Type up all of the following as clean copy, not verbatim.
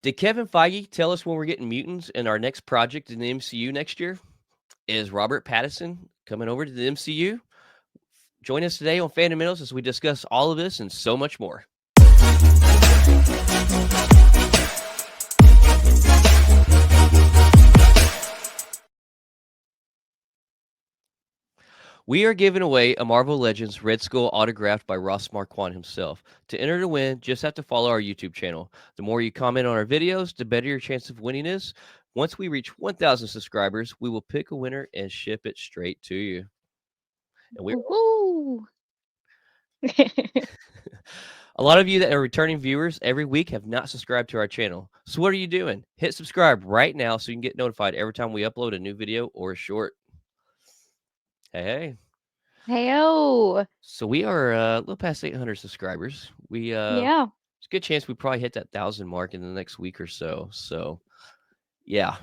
Did Kevin Feige tell us when we're getting mutants in our next project in the MCU next year? Is Robert Pattinson coming over to the MCU? Join us today on Fundamentals as we discuss all of this and so much more. We are giving away a Marvel Legends Red Skull autographed by Ross Marquand himself. To enter to win, just have to follow our YouTube channel. The more you comment on our videos, the better your chance of winning is. Once we reach 1,000 subscribers, we will pick a winner and ship it straight to you. And we're Woo! A lot of you that are returning viewers every week have not subscribed to our channel. So what are you doing? Hit subscribe right now so you can get notified every time we upload a new video or a short. Hey. Heyo. So we are a little past 800 subscribers. Yeah. It's a good chance we probably hit that 1,000 mark in the next week or so. So yeah,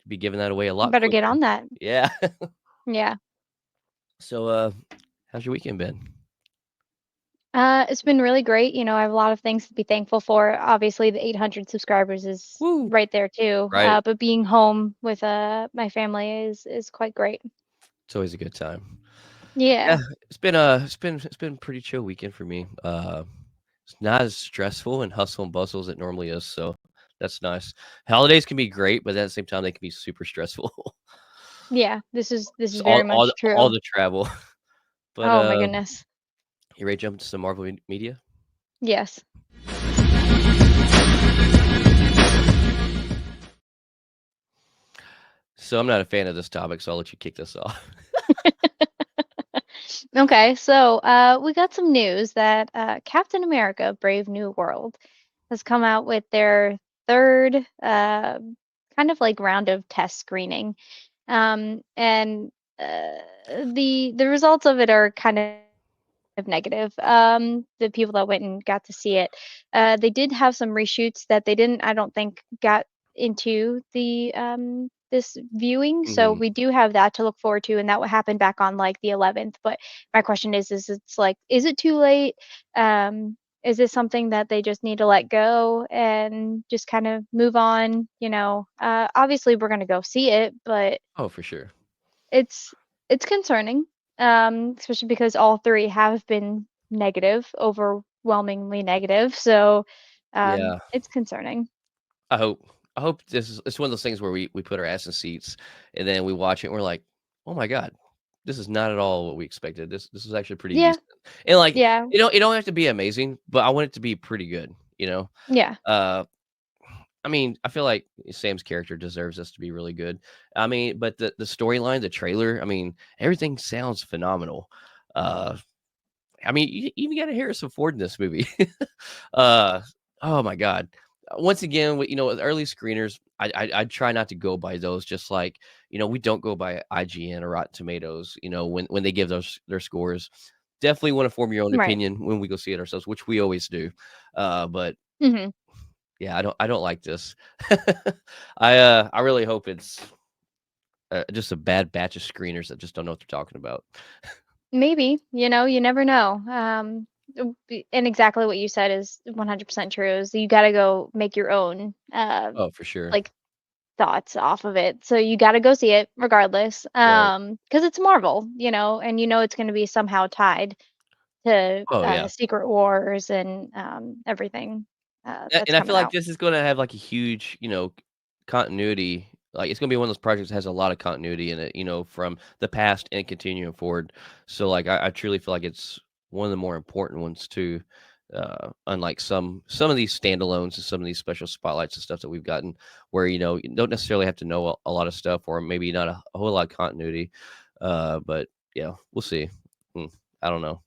be giving that away a lot Better get quicker. on that. Yeah. Yeah. So how's your weekend been? It's been really great. I have a lot of things to be thankful for. Obviously, the 800 subscribers is Woo. right there too. Right. But being home with my family is quite great. It's always a good time. Yeah, Yeah. it's been pretty chill weekend for me. It's not as stressful and hustle and bustle as it normally is, so that's nice. Holidays can be great, but at the same time they can be super stressful. Yeah. This is Just very all much all true. the travel. But Oh my goodness. you ready to jump into some Marvel media? Yes. So I'm not a fan of this topic, so I'll let you kick this off. Okay, so we got some news that Captain America: Brave New World has come out with their third kind of like round of test screening, and the results of it are kind of negative. The people that went and got to see it, they did have some reshoots that they didn't, I don't think, got into the this viewing. So Mhm. we do have that to look forward to, and that will happen back on like the 11th. But my question is it's like, is it too late? Is this something that they just need to let go and just kind of move on? Obviously we're gonna go see it, but Oh, for sure. it's it's concerning, especially because all three have been negative, overwhelmingly negative. So Yeah. it's concerning. I hope this is it's one of those things where we put our ass in seats and then we watch it and we're like, "Oh my god, this is not at all what we expected. This is actually pretty Yeah, decent." And like, yeah, it don't have to be amazing, but I want it to be pretty good, you know? yeah. Uh I mean, I feel like Sam's character deserves us to be really good. I mean, but the storyline, the trailer, I mean, everything sounds phenomenal. Uh I mean, you even got a Harrison Ford in this movie. uh oh my god. Once again, with early screeners, I try not to go by those. Just like we don't go by IGN or Rotten Tomatoes. When they give those their scores, definitely want to form your own Right. opinion when we go see it ourselves, which we always do. But Hmm. yeah, I don't like this. I really hope it's just a bad batch of screeners that just don't know what they're talking about. Maybe, you never know. And exactly what you said is 100% true. Is you got to go make your own Oh, for sure. like thoughts off of it. So you got to go see it regardless. Right. Because it's Marvel, and it's going to be somehow tied to Oh yeah. Secret Wars and everything that's And I feel coming like out. this is gonna have, like, a huge, continuity. Like, it's gonna be one of those projects that has a lot of continuity in it, from the past and continuing forward. So, like, I truly feel like it's one of the more important ones too, unlike some of these standalones and some of these special spotlights and stuff that we've gotten where, you don't necessarily have to know a lot of stuff or maybe not a whole lot of continuity. But, yeah, we'll see. I don't know.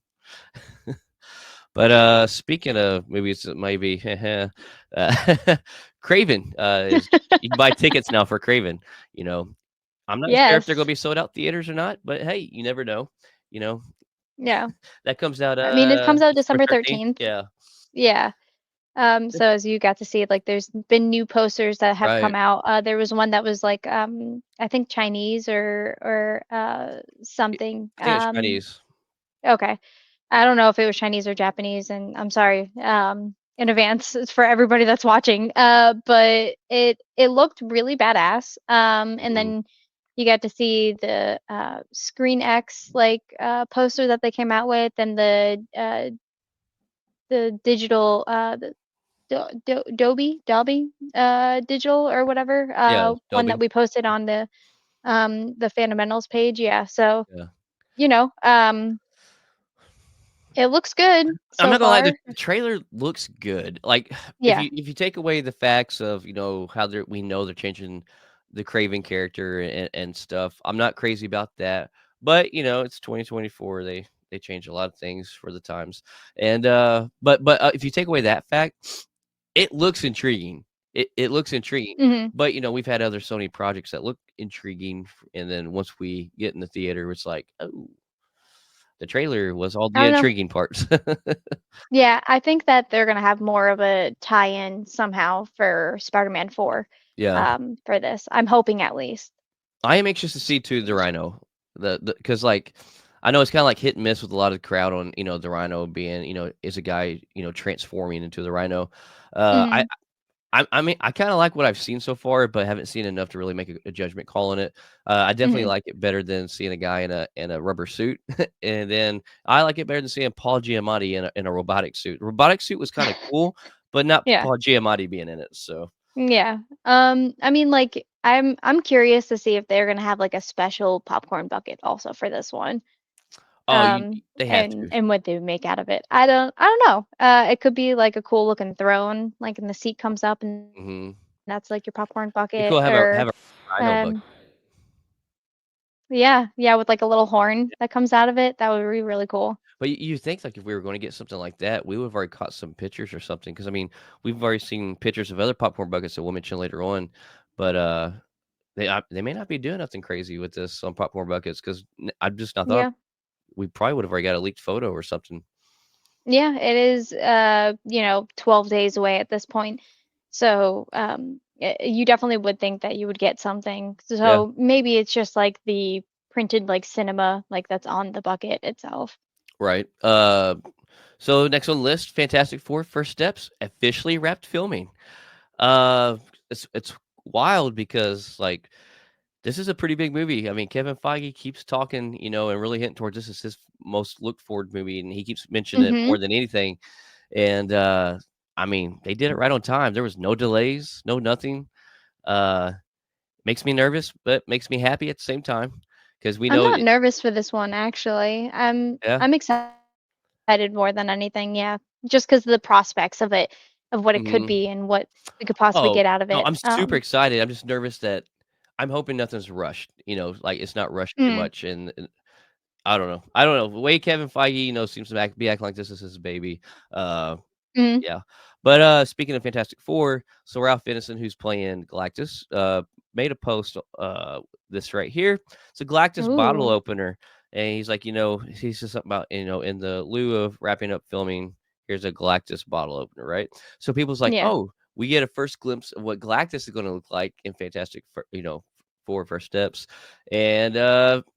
But speaking of movies that maybe Kraven is you can buy tickets now for Kraven. You know, I'm not sure if they're gonna Yes. be sold out theaters or not, but hey, you never know. You know, Yeah. that comes out I mean, it comes out December December 13th. 13th. Yeah. Yeah. So as you got to see, like, there's been new posters that have Right. come out. There was one that was like, I think Chinese or something. I think it's Chinese. Okay. I don't know if it was Chinese or Japanese, and I'm sorry. in advance for everybody that's watching. But it looked really badass. And Mhm. then you got to see the Screen X like poster that they came out with, and the digital Dolby digital or whatever Yeah, one that Dobby. we posted on the Fundamentals page. Yeah, so Yeah. you know, it looks good I'm so not gonna lie, the far. trailer looks good. Like, Yeah. if you take away the facts of, how we know they're changing the Kraven character and stuff, I'm not crazy about that. But, it's 2024. They change a lot of things for the times. And but if you take away that fact, it looks intriguing. It looks intriguing. Hmm. But, we've had other Sony projects that look intriguing, and then once we get in the theater, it's like, "Oh, the trailer was all I the don't know. intriguing parts." Yeah, I think that they're gonna have more of a tie-in somehow for Spider-Man 4, Yeah. for this. I'm hoping at least. I am anxious to see too the Rhino. Because like I know it's kind of like hit and miss with a lot of the crowd on the Rhino being is a guy transforming into the Rhino. Uh, I Hmm. I mean I kind of like what I've seen so far, but haven't seen enough to really make a judgment call on it. I definitely Hmm. like it better than seeing a guy in a rubber suit, and then I like it better than seeing Paul Giamatti in a robotic suit. The robotic suit was kind of cool, but not Yeah. Paul Giamatti being in it. So Yeah. I mean, like, I'm curious to see if they're gonna have like a special popcorn bucket also for this one. oh, they have to. And what they would make out of it. I don't know. It could be like a cool looking throne, like, and the seat comes up and Hmm. that's like your popcorn Be bucket, cool to or have a Rhino bucket. um, yeah, yeah, with like a little horn that comes out of it. That would be really cool. But you think, like, if we were gonna get something like that, we would've already caught some pictures or something. Because I mean, we've already seen pictures of other popcorn buckets that we'll mention later on, but, they may not be doing nothing crazy with this on popcorn buckets 'cause I thought Yeah. we probably would've already got a leaked photo or something. Yeah, it is 12 days away at this point. So, you definitely would think that you would get something. Yeah, So maybe it's just like the printed like cinema like that's on the bucket itself. right. So next on the list, Fantastic Four: First Steps officially wrapped filming. Uh, it's wild because, like, this is a pretty big movie. I mean, Kevin Feige keeps talking, and really hinting towards this is his most looked forward movie, and he keeps mentioning it Mhm. more than anything. And I mean, they did it right on time. There was no delays, no nothing. Uh, Makes me nervous, but makes me happy at the same time because we I'm know not it. nervous for this one actually. Yeah. I'm excited more than anything, yeah. Just 'cause of the prospects of it, of what it could Hmm. be and what we could possibly Oh get out of no, it. I'm super excited. I'm just nervous that I'm hoping nothing's rushed. Like it's not rushed too Mm, much, and I don't know. I don't know the way Kevin Feige, seems to be acting like this is his baby. Uh, mm. Yeah. But, speaking of Fantastic Four, so Ralph Ineson, who's playing Galactus, made a post, this right here. It's a Galactus bottle Ooh, opener, and he's like, he says something about, in the lieu of wrapping up filming, here's a Galactus bottle opener, right? So people's like, yeah. "Oh, we get a first glimpse of what Galactus is gonna look like in Fantastic Four: First Steps." And,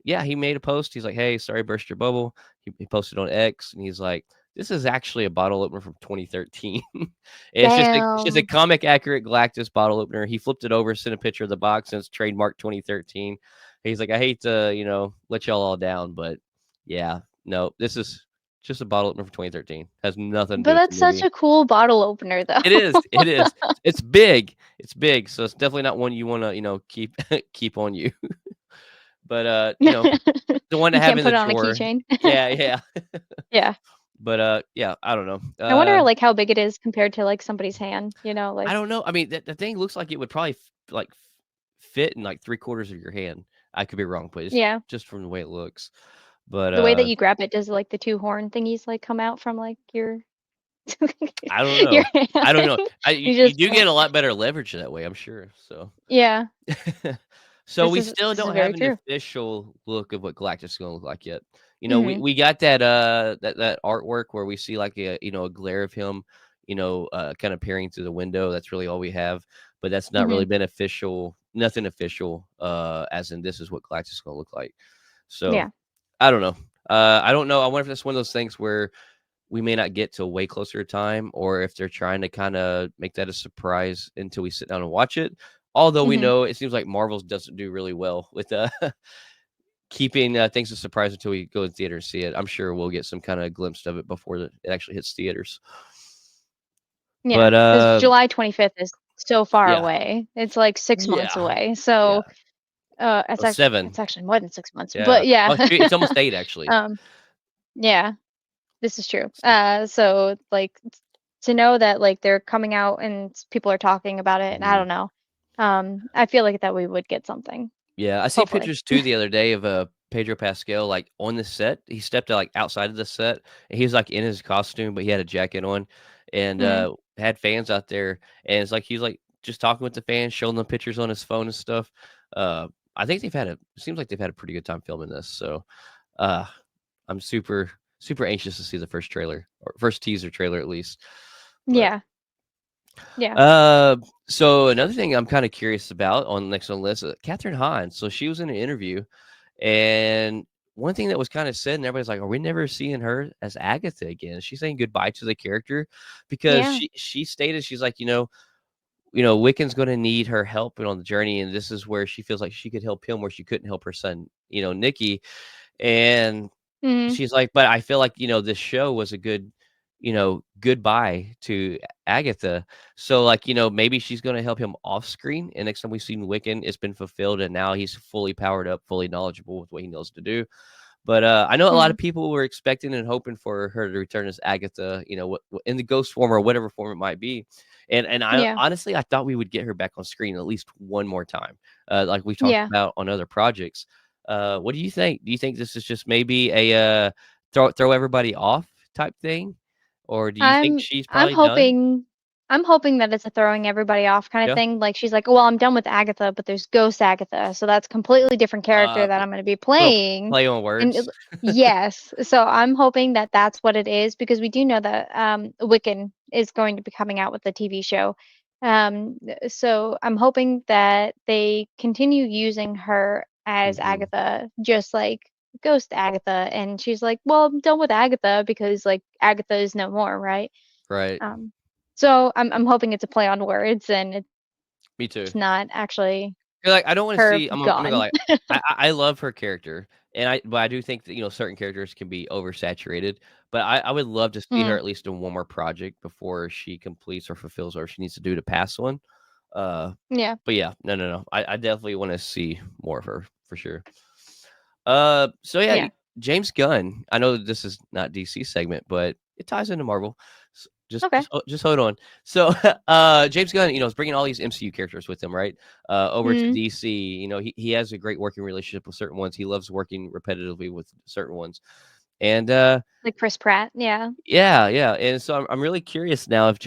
yeah, he made a post. He's like, "Hey, sorry burst your bubble." He posted on X, and he's like, this is actually a bottle opener from 2013. And it's just a Damn. comic accurate Galactus bottle opener. He flipped it over, sent a picture of the box, and it's trademark 2013. He's like, I hate to, let y'all all down, but yeah, no, this is just a bottle opener from 2013. Has nothing to But do with the that's such movie. a cool bottle opener though. It is. It is. It's big. It's big. So it's definitely not one you want to, keep keep on you. But the one to You have can't in put the it on a drawer. keychain. Yeah, yeah. Yeah. But yeah, I don't know. I wonder, like, how big it is compared to, like, somebody's hand, I like don't know. I mean, the thing looks like it would probably fit in like 3/4 of your hand. I could be wrong, but it's yeah. just from the way it looks. But The way that you grab it, does, like, the 2 horn thingies, like, come out from, like, your I don't your know. I don't know. hand? You You just do get a lot better leverage that way, I'm sure. So yeah. so we still This is don't very have an true. official look of what Galactus is gonna look like yet. Mhm. We got that that artwork where we see like a glare of him, kind of peering through the window. That's really all we have, but that's not really Mhm. been official. Nothing official, as in this is what Galactus is gonna look like. So Yeah. I don't know. I don't know. I wonder if that's one of those things where we may not get till way closer to time, or if they're trying to kind of make that a surprise until we sit down and watch it. Although we Hmm. know it seems like Marvel's doesn't do really well with keeping things a surprise until we go to the theater and see it. I'm sure we'll get some kind of glimpse of it before it actually hits theaters. Yeah, But because July 25th is so far yeah, away. It's like 6 months yeah, away. yeah. So Oh, 7. it's actually more than 6 months. Yeah. But yeah. Oh, shoot, it's almost 8 actually. um yeah, this is true. So, So like to know that like they're coming out and people are talking about it, and I mhm. don't know. I feel like that we would get something, Yeah, I seen hopefully. pictures too the other day of Pedro Pascal like on the set. He stepped like outside of the set and he was like in his costume, but he had a jacket on and Mm, had fans out there. And it's like he's like just talking with the fans, showing them pictures on his phone and stuff. Uh, I think seems like they've had a pretty good time filming this. So uh, I'm super anxious to see the first trailer or first teaser trailer at least. But yeah, yeah, uh, so another thing I'm kind of curious about on next on the list, Kathryn Hahn. So she was in an interview, and one thing that was kind of said, and everybody's like, "Are we never seeing her as Agatha again?" She's saying goodbye to the character because yeah. she stated she's like, Wiccan's going to need her help on the journey, and this is where she feels like she could help him where she couldn't help her son, Nikki, and Mm, she's like, "But I feel like, this show was a good, goodbye to Agatha." So, like, maybe she's gonna help him off screen, and next time we've seen Wiccan, it's been fulfilled, and now he's fully powered up, fully knowledgeable with what he knows to do. But, I know a lot mm, of people were expecting and hoping for her to return as Agatha, in the ghost form or whatever form it might be. And I yeah, honestly, I thought we would get her back on screen at least one more time, like we talked yeah. about on other projects. What do you think? Do you think this is just maybe a throw everybody off type thing, or do you think I'm she's I'm probably done? hoping I'm hoping that it's a throwing everybody off kind of Yeah. thing. Like she's like, "Well, I'm done with Agatha, but there's Ghost Agatha." So that's completely different character that I'm going to be Little playing. play on And words. yes, so I'm hoping that that's what it is because we do know that Wiccan is going to be coming out with the TV show. So I'm hoping that they continue using her as Mhm. Agatha, just like Ghost Agatha, and she's like, "Well, I'm done with Agatha because like Agatha is no more, right?" Right. Um, so I'm hoping it's a play on words and it's Me too. not actually You're like, I don't wanna her see I'm gonna go gone. like, I love her character, but I do think that, certain characters can be oversaturated, but I would love to see her Mm, at least in one more project before she completes or fulfills what she needs to do to pass one. Uh, yeah, but yeah, no, no, no. I definitely wanna see more of her for sure. So yeah, yeah. James Gunn. I know that this is not DC segment, but it ties into Marvel. Just, Okay. just hold on. So, James Gunn, is bringing all these MCU characters with him, right? Over to Mm, DC. He has a great working relationship with certain ones. He loves working repetitively with certain ones, and like Chris Pratt. Yeah. yeah, yeah. And so I'm really curious now if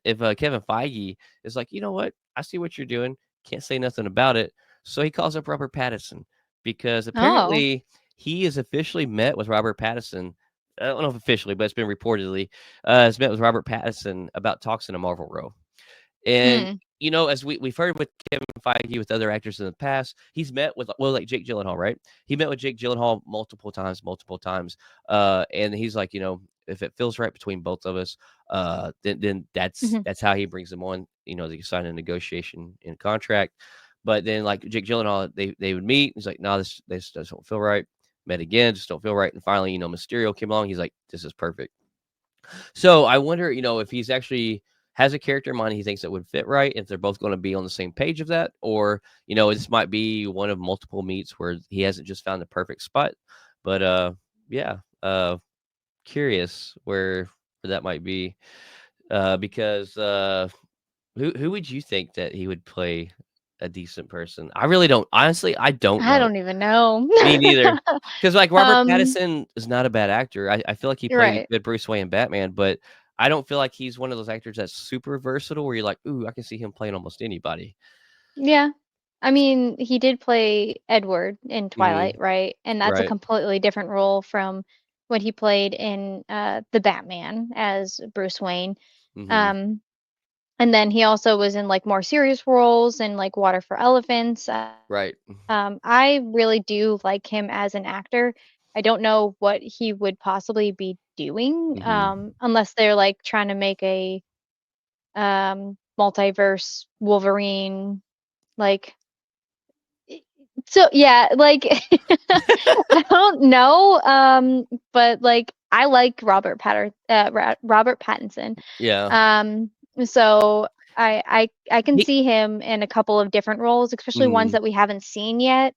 if Kevin Feige is like, you know what? I see what you're doing. Can't say nothing about it. So he calls up Robert Pattinson because Oh. apparently he is officially met with Robert Pattinson. I don't know if officially, but it's been reportedly has met with Robert Pattinson about talks in a Marvel role. And, Mm, as we've heard with Kevin Feige, with other actors in the past, he's met with, well, like Jake Gyllenhaal, right? He met with Jake Gyllenhaal multiple times. And he's like, if it feels right between both of us, then that's mhm, that's how he brings them on. They sign a negotiation and contract. But then, like Jake Gyllenhaal, they would meet. He's like, no, this doesn't feel right. Met again, just don't feel right. And finally, Mysterio came along. He's like, this is perfect. So I wonder, if he's actually has a character in mind he thinks that would fit right, if they're both going to be on the same page of that, or this might be one of multiple meets where he hasn't just found the perfect spot. But yeah, curious where that might be, because who would you think that he would play a decent person? I really don't. Honestly, I don't I know. don't even know. Me neither. Because like, Robert Um, Pattinson is not a bad actor. I feel like he you're played a right. good Bruce Wayne in Batman, but I don't feel like he's one of those actors that's super versatile where you're like, "Ooh, I can see him playing almost anybody." Yeah. I mean, he did play Edward in Mhm. Twilight, right? And that's a Right. completely different role from what he played in the Batman as Bruce Wayne. Mhm. Um, and then he also was in like more serious roles in like Water for Elephants. Right. I really do like him as an actor. I don't know what he would possibly be doing, Mhm. unless they're like trying to make a multiverse Wolverine like so yeah, like I don't know, but like I like Robert Pattinson. Yeah. Um, so I can He see him in a couple of different roles, especially ones mhm. that we haven't seen yet.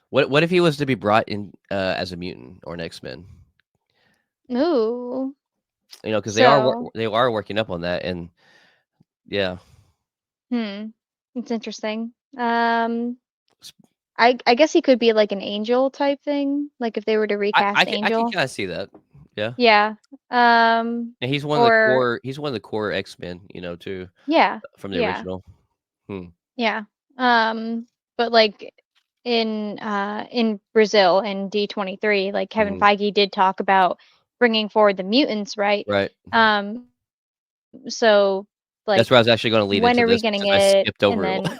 What if he was to be brought in, as a mutant or an X-Men? Ooh. You know, because So, they are working up on that, and yeah. hmm, it's interesting. Um, S I guess he could be like an angel type thing, like if they were to recast I can Angel. kinda see that. Yeah. Yeah. Um, And or he's one of the core X-Men, you know, too, yeah, from the yeah, original. Hmm. yeah. But like in Brazil in D23, like Kevin Mhm. Feige did talk about bringing forward the mutants, right? Right. So like That's where I was actually gonna lead when into are we this getting because I it? skipped And over then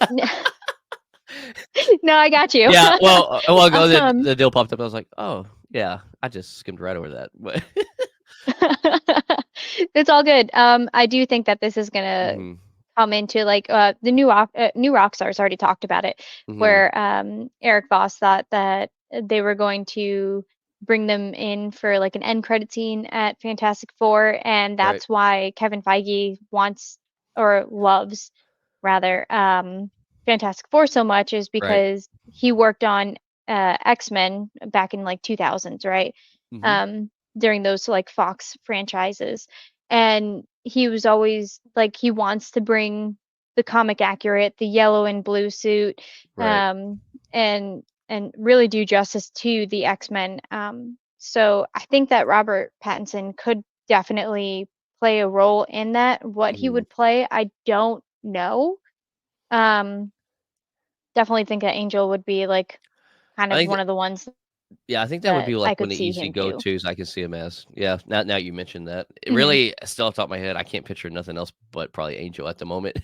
no, I got you. Yeah, well, a while ago, Um, the deal popped up, I was like, "Oh, yeah, I just skimmed right over that," but it's all good. I do think that this is gonna Mhm. come into like the new rock stars already talked about it, Mhm. where Eric Voss thought that they were going to bring them in for like an end credit scene at Fantastic Four, and Right. that's why Kevin Feige wants or loves rather Fantastic Four so much is Right. because he worked on X-Men back in like 2000s, right? Mhm. Um, during those like Fox franchises. And he was always like he wants to bring the comic accurate, the yellow and blue suit, Right. um, and really do justice to the X-Men. So I think that Robert Pattinson could definitely play a role in that. What he Mhm. would play, I don't know. Um, definitely think that Angel would be like kind I of think one of the ones Yeah, I think that would that be, I like, one could of the see easy him do. go-tos I can see him as. Yeah, now you mentioned that. It Hmm. really still off the top of my head, I can't picture nothing else but probably Angel at the moment.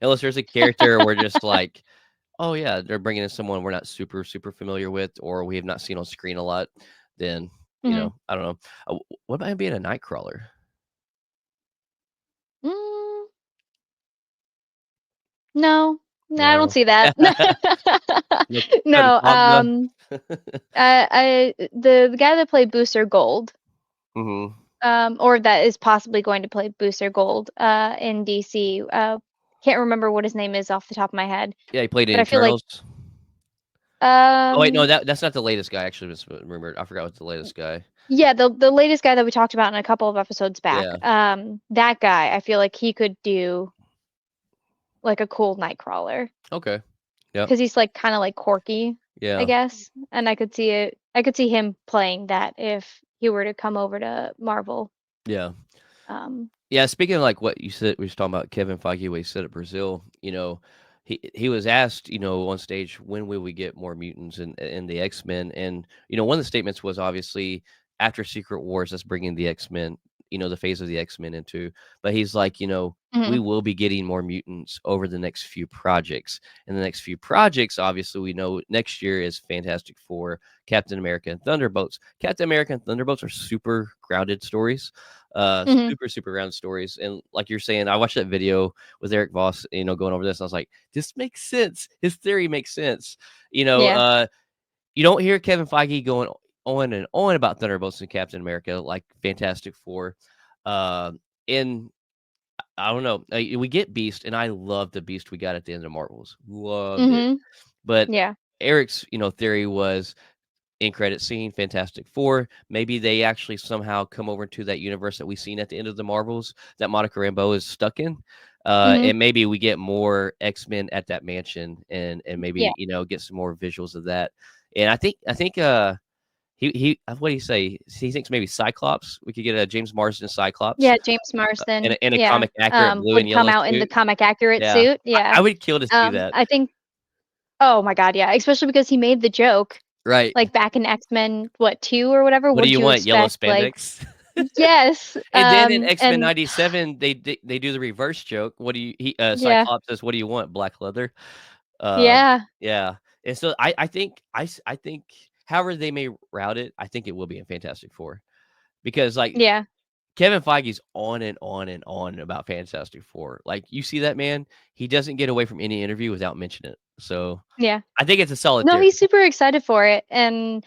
Unless there's a character we're just like, "Oh, yeah, they're bringing in someone we're not super familiar with or we have not seen on screen a lot," then, Hmm. I don't know. What about him being a Nightcrawler? Mm, no, no, I don't No. see that. No Cutting No, Pogba? the guy that played Booster Gold, Mhm. or that is possibly going to play Booster Gold, in DC. Can't remember what his name is off the top of my head, Yeah, he played in but I feel like, Eternals. Oh, wait, no, um, that's not the latest guy, actually, was rumored. I forgot what's the latest guy. yeah, the latest guy that we talked about in a couple of episodes back, Yeah. that guy, I feel like he could do like a cool Nightcrawler. Okay. Yep. Because he's like kind of like quirky, I Yeah. guess. And I could see it. I could see him playing that if he were to come over to Marvel. Yeah. Um, Yeah, speaking of, like, what you said we was talking about Kevin Feige, what he said at Brazil, he was asked, on stage, "When will we get more mutants in the X-Men?" And, one of the statements was obviously, "After Secret Wars, let's bring in the X-Men," the phase of the X-Men into but he's like, "We mhm, will be getting more mutants over the next few projects." And the next few projects, obviously, we know next year is Fantastic Four, Captain America, and Thunderbolts. Captain America and Thunderbolts are super grounded stories. mhm, Super grounded stories. And like you're saying, I watched that video with Eric Voss, going over this. And I was like, this makes sense. His theory makes sense. You know, yeah, uh, you don't hear Kevin Feige going on and on about Thunderbolts and Captain America like Fantastic Four. Uh, and I don't know. We get Beast, and I love the Beast we got at the end of Marvels. Loved it. mhm, But yeah, Eric's, theory was end credit scene, Fantastic Four. Maybe they actually somehow come over to that universe that we've seen at the end of the Marvels that Monica Rambeau is stuck in. mhm, And maybe we get more X-Men at that mansion and yeah, maybe, get some more visuals of that. And I think what do you say? He thinks maybe Cyclops. We could get a James Marsden Cyclops yeah. James Marsden, in a yeah, comic accurate blue and would come yellow out in the suit. comic accurate Yeah. suit. Yeah, I would kill to see that. I think. Oh my God, yeah, especially because he made the joke Right. like back in X-Men, what 2 or whatever. What do What'd you you want? Yellow expect? Like, spandex? yes, And then in X-Men and '97, they do the reverse joke. What do you yeah, Cyclops says, "What do you want? Black leather?" Um, yeah. yeah, and so I think however they may route it, I think it will be in Fantastic Four. because, like, Yeah. Kevin Feige's on and on and on about Fantastic Four. Like, you see that man, he doesn't get away from any interview without mentioning it. So, Yeah. I think it's a solid No, theory. he's super excited for it. And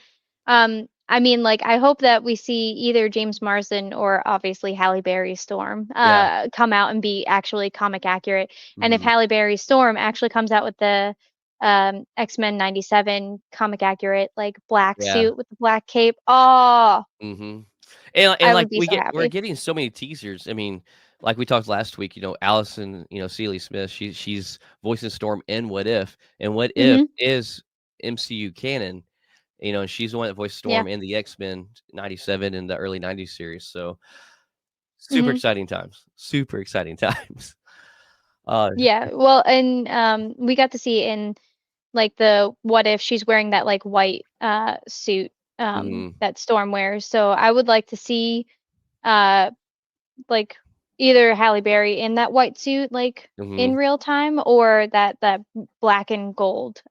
I mean, like, I hope that we see either James Marsden or obviously Halle Berry's Storm Yeah. come out and be actually comic accurate. And if Mhm. Halle Berry's Storm actually comes out with the X-Men 97 comic accurate, like black Yeah. suit with the black cape, oh, Mhm. And, I like, would be so we're happy. getting so many teasers. I mean, like we talked last week, Allison, Seeley Smith, she's voicing Storm in What If, and What If Hmm. is MCU canon, and she's the one that voiced Yeah. Storm in the X-Men 97 in the early '90s series, so super Hmm. exciting times. Super exciting times. Uh, Yeah. Well, and we got to see in like the what if she's wearing that like white suit mhm, that Storm wears. So I would like to see uh like either Halle Berry in that white suit like in mhm. real time or that black and gold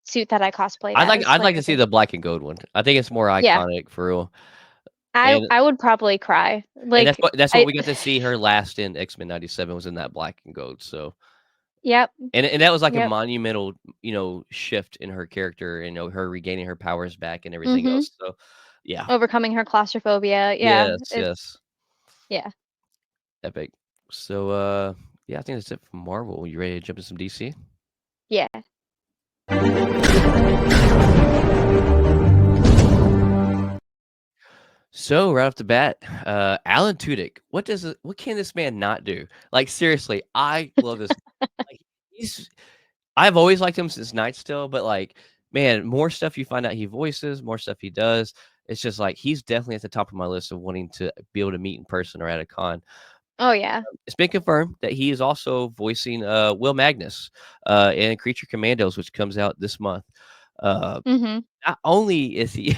suit that I cosplayed as I'd like like to as see a the black and gold one. I think it's more yeah. iconic for real, I and I would probably cry. and Like that's what I we got to see her last in X-Men '97 was in that black and gold, so yep, and that was like a yep. monumental, shift in her character, her regaining her powers back and everything Mhm. else, so yeah. Overcoming her claustrophobia. Yeah, Yes, it's yes. yeah. Epic. So, yeah, I think that's it from Marvel. You ready to jump to some DC? Yeah. So, right off the bat, Alan Tudyk. What can this man not do? Like, seriously, I love this. Like, he's I've always liked him since Night's Tale, but, like, man, more stuff you find out he voices, more stuff he does. It's just like he's definitely at the top of my list of wanting to be able to meet in person or at a con. Oh yeah. It's been confirmed that he is also voicing Will Magnus in Creature Commandos, which comes out this month. Uh, Mhm. Not only is he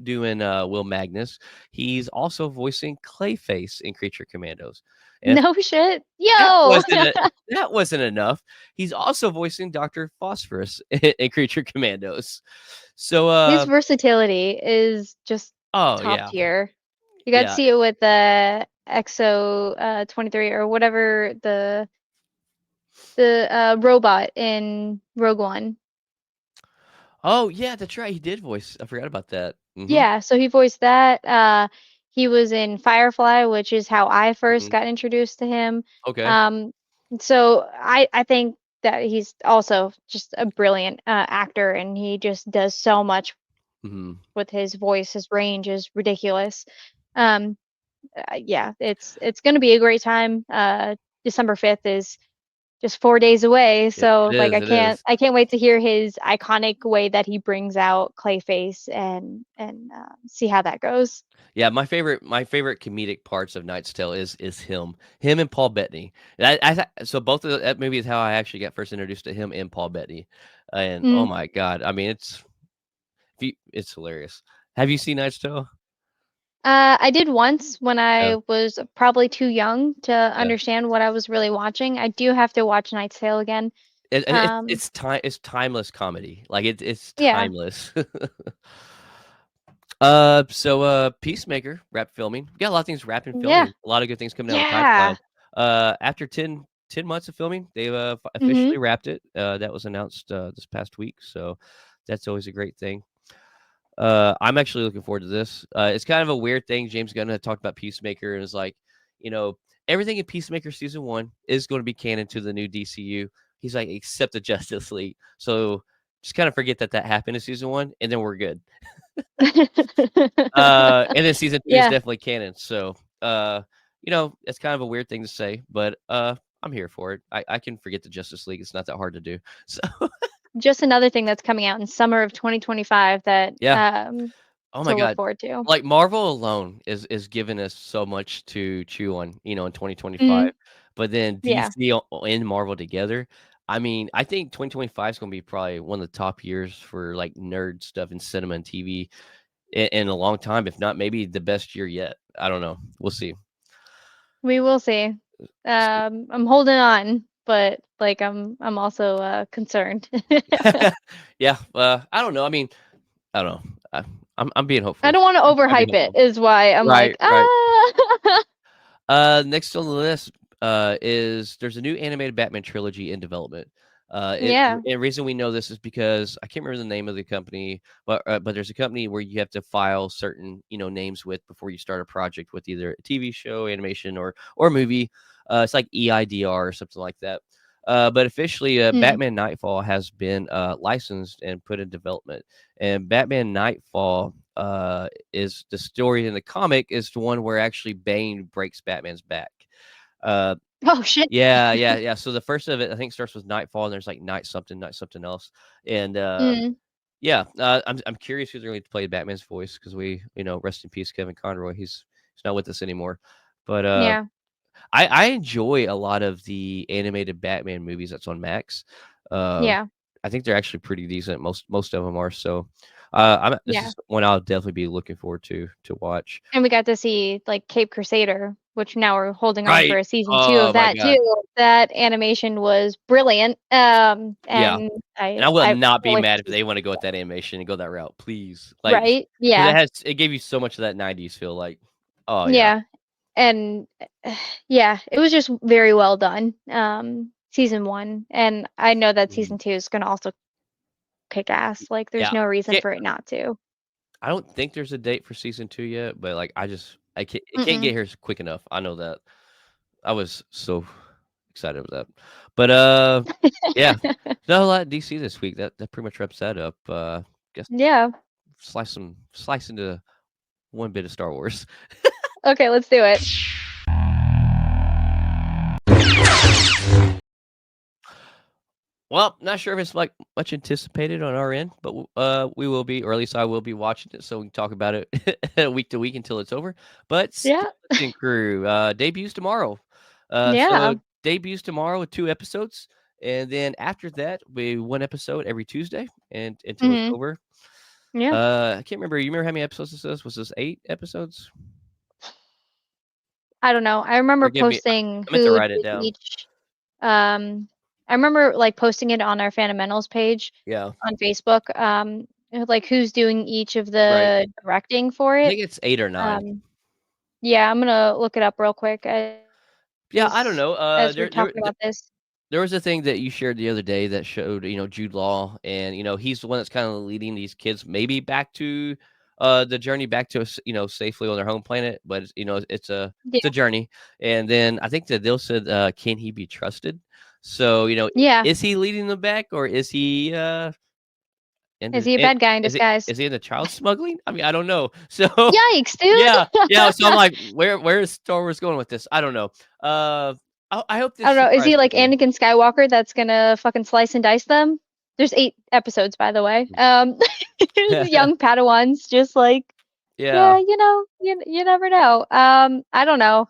doing Will Magnus, he's also voicing Clayface in Creature Commandos. And if No shit. that Yo. wasn't a, if that wasn't enough, he's also voicing Dr. Phosphorus in Creature Commandos. So His versatility is just oh top yeah. tier. You got to Yeah. see it with the EXO 23 or whatever the robot in Rogue One. Oh yeah, that's right. He did voice. I forgot about that. Mhm. Yeah, so he voiced that. He was in Firefly, which is how I first Mhm. got introduced to him. Okay. Um, so I think that he's also just a brilliant actor, and he just does so much Mhm. with his voice. His range is ridiculous. Um, yeah, it's going to be a great time. December 5th is just 4 days away, so It like is. It is. I can't wait to hear his iconic way that he brings out Clayface and see how that goes. Yeah, my favorite comedic parts of Knight's Tale is him and Paul Bettany. And so both of that movie is how I actually got first introduced to him and Paul Bettany, and oh Mm. my god, I mean it's hilarious. Have you seen Knight's Tale? I did once when Yeah, I was probably too young to yeah. understand what I was really watching. I do have to watch Knight's Tale again. And Um, it's timeless comedy. Like it's yeah. timeless. So Peacemaker wrapped filming. We got a lot of things wrapped and Yeah. filming. A lot of good things coming down the pipeline. Yeah. After 10 months of filming, they've Mhm. officially wrapped it. That was announced this past week, so that's always a great thing. I'm actually looking forward to this. It's kind of a weird thing. James Gunn had talked about Peacemaker and is like, you know, everything in Peacemaker season one is going to be canon to the new DCU. He's like, except the Justice League. So just kind of forget that happened in season one, and then we're good. And then season 2 is Yeah. definitely canon. So, it's kind of a weird thing to say, but I'm here for it. I can forget the Justice League. It's not that hard to do. So, Just another thing that's coming out in summer of 2025 that yeah. Oh my to look god. forward to. Like Marvel alone is giving us so much to chew on, in 2025. Mm. But then Yeah. DC and Marvel together, I mean, I think 2025 is going to be probably one of the top years for like nerd stuff in cinema and TV in a long time, if not maybe the best year yet. I don't know. We'll see. We will see. I'm holding on, but like I'm also concerned. Yeah, I don't know. I mean, I don't know. I'm being I hopeful. don't want to I'm being overhype it, hopeful. is why I'm Right, like, right. ah. Next on the list, is there's a new animated Batman trilogy in development. It Yeah. and the reason we know this is because I can't remember the name of the company, but there's a company where you have to file certain, names with before you start a project with either a TV show, animation, or movie. It's like EIDR or something like that. But officially, Mm. Batman Nightfall has been licensed and put in development. And Batman Nightfall is the story in the comic is the one where actually Bane breaks Batman's back. Uh, Oh shit. yeah, yeah, yeah. So the first of it, I think, starts with Nightfall, and there's like night something else, and Mm. yeah, I'm curious who's going to play Batman's voice because rest in peace, Kevin Conroy. He's not with us anymore, but Yeah. I enjoy a lot of the animated Batman movies that's on Max. Uh, Yeah. I think they're actually pretty decent. Most of them are. So, this Yeah. is one I'll definitely be looking forward to watch. And we got to see like Cape Crusader, which now we're holding on for Right. a season 2 Oh of my that god. too. That animation was brilliant. Yeah. And And I I will I not can't be wait for mad if they season want to go with 2. that animation and go that route, please. Like, Right? because Yeah. it gave you so much of that '90s feel. Like, oh yeah. Yeah. And yeah, it was just very well done. Season 1, and I know that Mhm. season 2 is going to also kick ass. Like there's Yeah. no reason Can't, for it not to. I don't think there's a date for season 2 yet, but like I can't it can't get Mm-mm. here quick enough. I know that. I was so excited with that. But, yeah, not a lot of DC this week. That pretty much wraps that up. Guess Yeah. slice into one bit of Star Wars. Okay, let's do it. Well, not sure if it's, like, much anticipated on our end, but we will be, or at least I will be watching it so we can talk about it week to week until it's over. But Yeah. Skeleton Crew, debuts tomorrow. So Yeah. debuts tomorrow with 2 episodes, and then after that, 1 episode every Tuesday and until it's Mhm. over. Yeah. I can't remember. You remember how many episodes this is? Was this 8 episodes? I don't know. I remember Forgive me. posting I meant to who write it did down. each. I remember like posting it on our Fundamentals page Yeah, on Facebook. Like who's doing each of right. the directing for I it. think it's 8 or 9. Um, yeah, I'm gonna look it up real quick Yeah, I don't know. as we're talking about this. There was a thing that you shared the other day that showed, Jude Law, and he's the one that's kind of leading these kids maybe back to the journey back to safely on their home planet, but it's a Yeah. journey. And then I think that they'll said, can he be trusted? So Yeah. is he leading them back, or is he Is he a bad guy in disguise? is he into child smuggling? I mean, I don't know. So Yikes, yeah, yeah. So I'm dude. like, where is Star Wars going with this? I don't know. Uh, I hope I this don't know. Is he surprises like me. Anakin Skywalker that's gonna fucking slice and dice them? There's 8 episodes, by the way. Young Padawans, just like, Yeah. yeah, you never know. I don't know.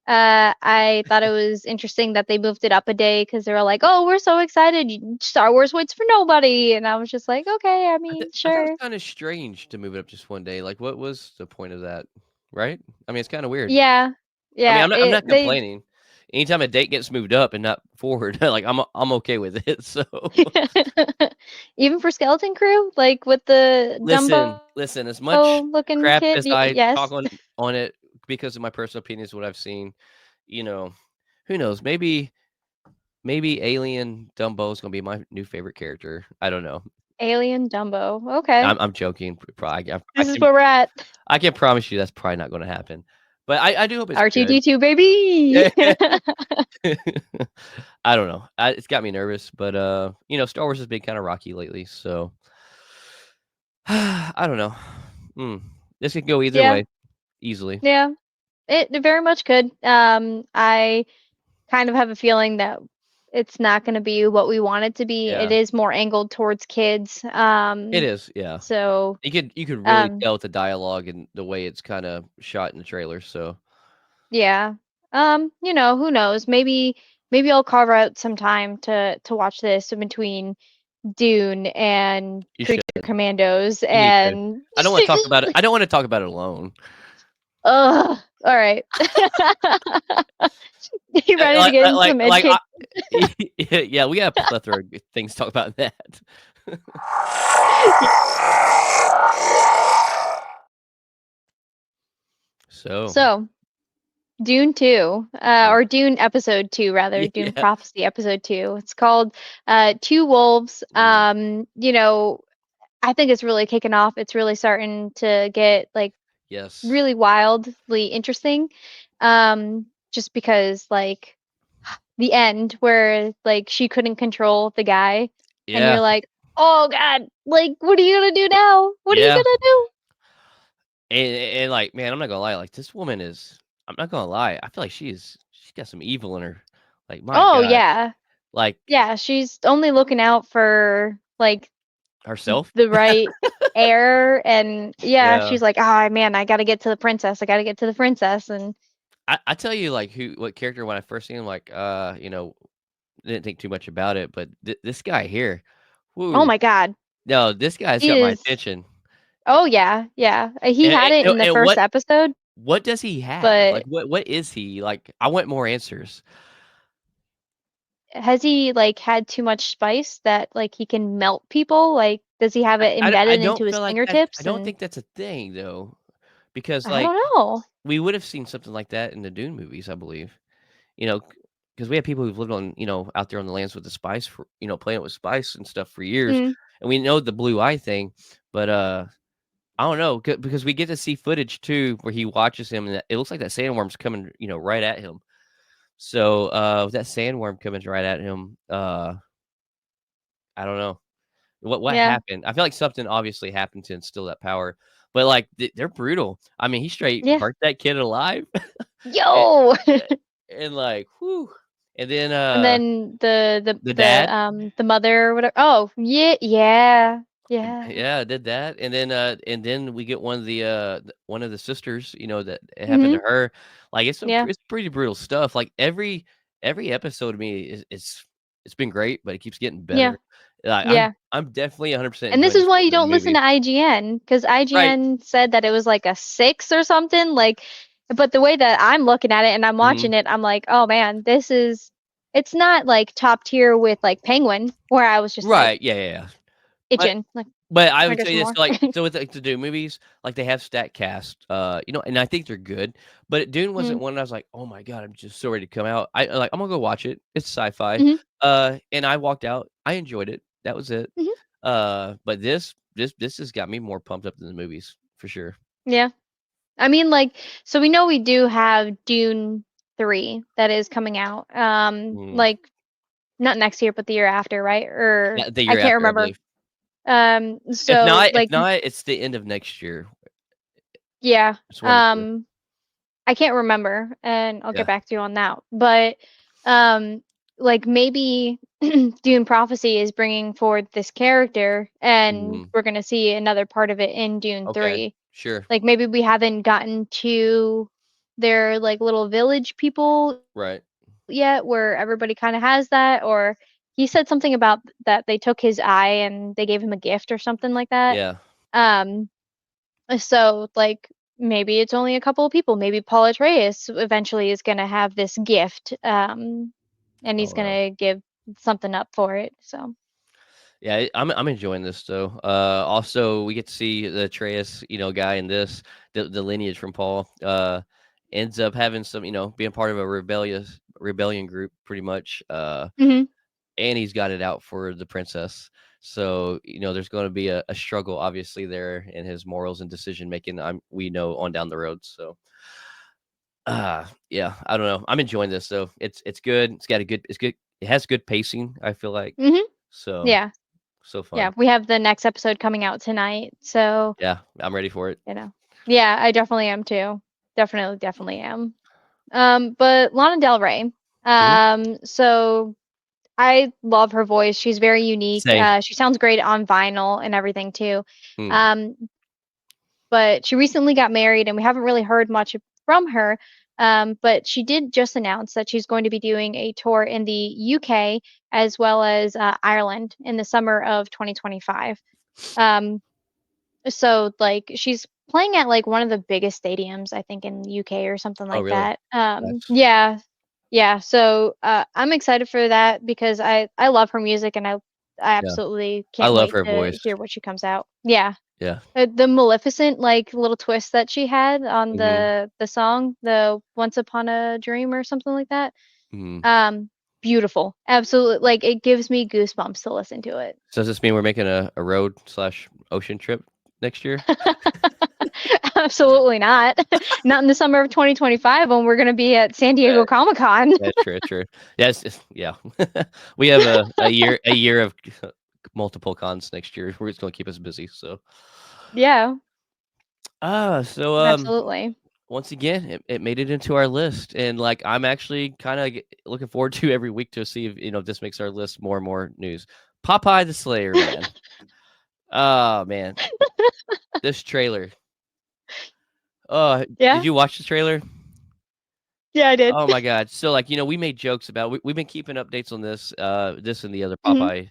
I thought it was interesting that they moved it up a day because they were like, "Oh, we're so excited! Star Wars waits for nobody," and I was just like, "Okay, I mean, I thought it was sure." kinda strange to move it up just one day, like, what was the point of that, right? I mean, it's kinda weird. Yeah, I mean, yeah. I'm It not they complaining. Anytime a date gets moved up and not forward, like, I'm okay with it, so even for Skeleton Crew, like with the Dumbo listen, as much looking crap kid. as I talk Yes. on it because of my personal opinions, what I've seen, you know, who knows? Maybe Alien Dumbo is gonna be my new favorite character. I don't know. Alien Dumbo. Okay. I'm joking. Probably, This is where we're at. I can promise you that's probably not gonna happen, but I do hope it's good. R2D2 baby. Yeah. I don't know. It's got me nervous, but, Star Wars has been kinda rocky lately, so I don't know. Mm, this could go either Yeah, way easily. yeah. It very much could. I kind of have a feeling that it's not going to be what we want it to be. It Yeah. is more angled towards kids. It is, yeah. So, You could really um, tell with the dialogue and the way it's kinda shot in the trailer, so yeah. Who knows? Maybe I'll carve out some time to watch this in between Dune and you should. Creature Commandos You need to. and I don't wanna talk about it alone. ugh. All right. You ready to get into some education? Yeah, we got a plethora of good things to talk about in that. So, So, Dune 2, mm, or Dune Episode 2, rather, Dune yeah. Prophecy Episode 2. It's called Two Wolves. Mm, I think it's really kicking off. It's really starting to get like yes. really wildly interesting. Just because like the end where like she couldn't control the guy and Yeah. you're like, "Oh God, like what are you gonna do now? What are you Yeah. gonna do?" And, like, man, I'm not gonna lie, like, this woman is I'm not gonna lie, I feel like she's got some evil in her. Like, my Oh god. yeah. Like, Yeah, she's only looking out for like herself? the right heir and yeah, Yeah. she's like, "Ah, man, I gotta get to the princess. I gotta get to the princess." And I tell you, like, what character when I first seen him, like, didn't think too much about it, but this guy here, oh whoo, my God, no, this guy's he got my is. attention. Oh yeah, yeah. He had it in the And first episode, what does he have? Like, but what is he? Like, I want more answers. has he like had too much spice that like he can melt people? Like, does he have it I embedded into don't feel his like that I fingertips? don't And think that's a thing, though, because, I like, don't know. we would have seen something like that in the Dune movies, I believe. You know, because we have people who've lived on, out there on the lands with the spice for playing with spice and stuff for years, Mm, and we know the blue eye thing, but, I don't know, because we get to see footage too where he watches him, and it looks like that sandworm's coming, right at him. So, with that sandworm coming right at him, I don't know. What yeah, happened? I feel like something obviously happened to instill that power, but, like, they're brutal. I mean, he straight yeah. burnt that kid alive, a Yo. and, like, whew, and then, And then the dad the mother or whatever. Oh, yeah, yeah, yeah. yeah, did that, and then we get one of the sisters, that it happened to Mhm. her. Like, Yeah. it's pretty brutal stuff. Like, every episode of me it's been great, but it keeps getting Yeah. better. Like, Yeah. I'm definitely 100% And this enjoying is this why more you than the don't listen to movies. IGN, because Right. IGN said that it was like a 6 or something, like, but the way that I'm looking at it and I'm Mhm. watching it, I'm like, "Oh man, it's not like top tier with like Penguin, where I was just like Right, yeah, yeah, yeah. But itching, like, I "Can I would get say some this, more?" so with, like, to do movies, like, they have stat cast, and I think they're good, but Dune wasn't Mhm. one I was like, "Oh my god, I'm just so ready to come out." I'm gonna go watch it. It's sci-fi, Mhm. and I walked out. I enjoyed it. That was it. Mhm. But this has got me more pumped up than the movies for sure. Yeah. I mean, like, so we know we do have Dune 3 that is coming out. Mm. Like not next year, but the year after, right? Or Yeah, the I year can't after, I remember. believe. So If like, not, it's the end of next year. yeah. It's one of the 2. I can't remember, and I'll get Yeah. back to you on that. But um, like maybe Dune Prophecy is bringing forward this character, and Mhm. we're gonna see another part of it in Dune Okay. 3. Sure. Like maybe we haven't gotten to their like little village people Right. yet, where everybody kind of has that, or he said something about that they took his eye and they gave him a gift or something like that. Yeah. Um, so like maybe it's only a couple of people. Maybe Paul Atreides eventually is gonna have this gift, and Oh, he's wow. gonna give something up for it. So, Yeah, I'm enjoying this though. Also, we get to see the Atreus, guy in this, the lineage from Paul. Ends up having some, being part of a rebellion group, pretty much. hmm And he's got it out for the princess. So, there's going to be a struggle, obviously, there in his morals and decision making. We know on down the road. So, yeah, I don't know. I'm enjoying this though. It's good. It's good. It has good pacing. I feel like hmm so yeah, so yeah. fun. We have the next episode coming out tonight, so Yeah, I'm ready for it. you know, yeah, I definitely am too. Definitely, definitely am. But Lana Del Rey. Mhm. So I love her voice. She's very unique. Same. She sounds great on vinyl and everything too. Mm. Um, but she recently got married, and we haven't really heard much from her. But she did just announce that she's going to be doing a tour in the UK as well as Ireland in the summer of 2025. Um, so like she's playing at like one of the biggest stadiums, I think in the UK or something Oh, like really? that. That's Yeah, yeah. So I'm excited for that because I love her music and I yeah. absolutely I can't love wait her to voice. hear what she comes out. Yeah. Yeah. The Maleficent like little twist that she had on Mhm. the song, the Once Upon a Dream or something like that. Mhm. Um, Beautiful. Absolutely. Like it gives me goosebumps to listen to it. So does this mean we're making a road/ocean trip next year? Absolutely not. Not in the summer of 2025 when we're going to be at San Uh, Diego Comic-Con. yeah, true, true. Yes, yeah. We have a year of multiple cons next year. We're just gonna keep us busy, so Yeah, so, absolutely. once again, it made it into our list, and, like, I'm actually kinda looking forward to every week to see if, this makes our list more and more news. Popeye the Slayer Man. Oh, man, this trailer. Oh, did Yeah. you watch the trailer? Yeah, I did. Oh my god. So, like, we made jokes about we've been keeping updates on this and the other Hmm. Popeye,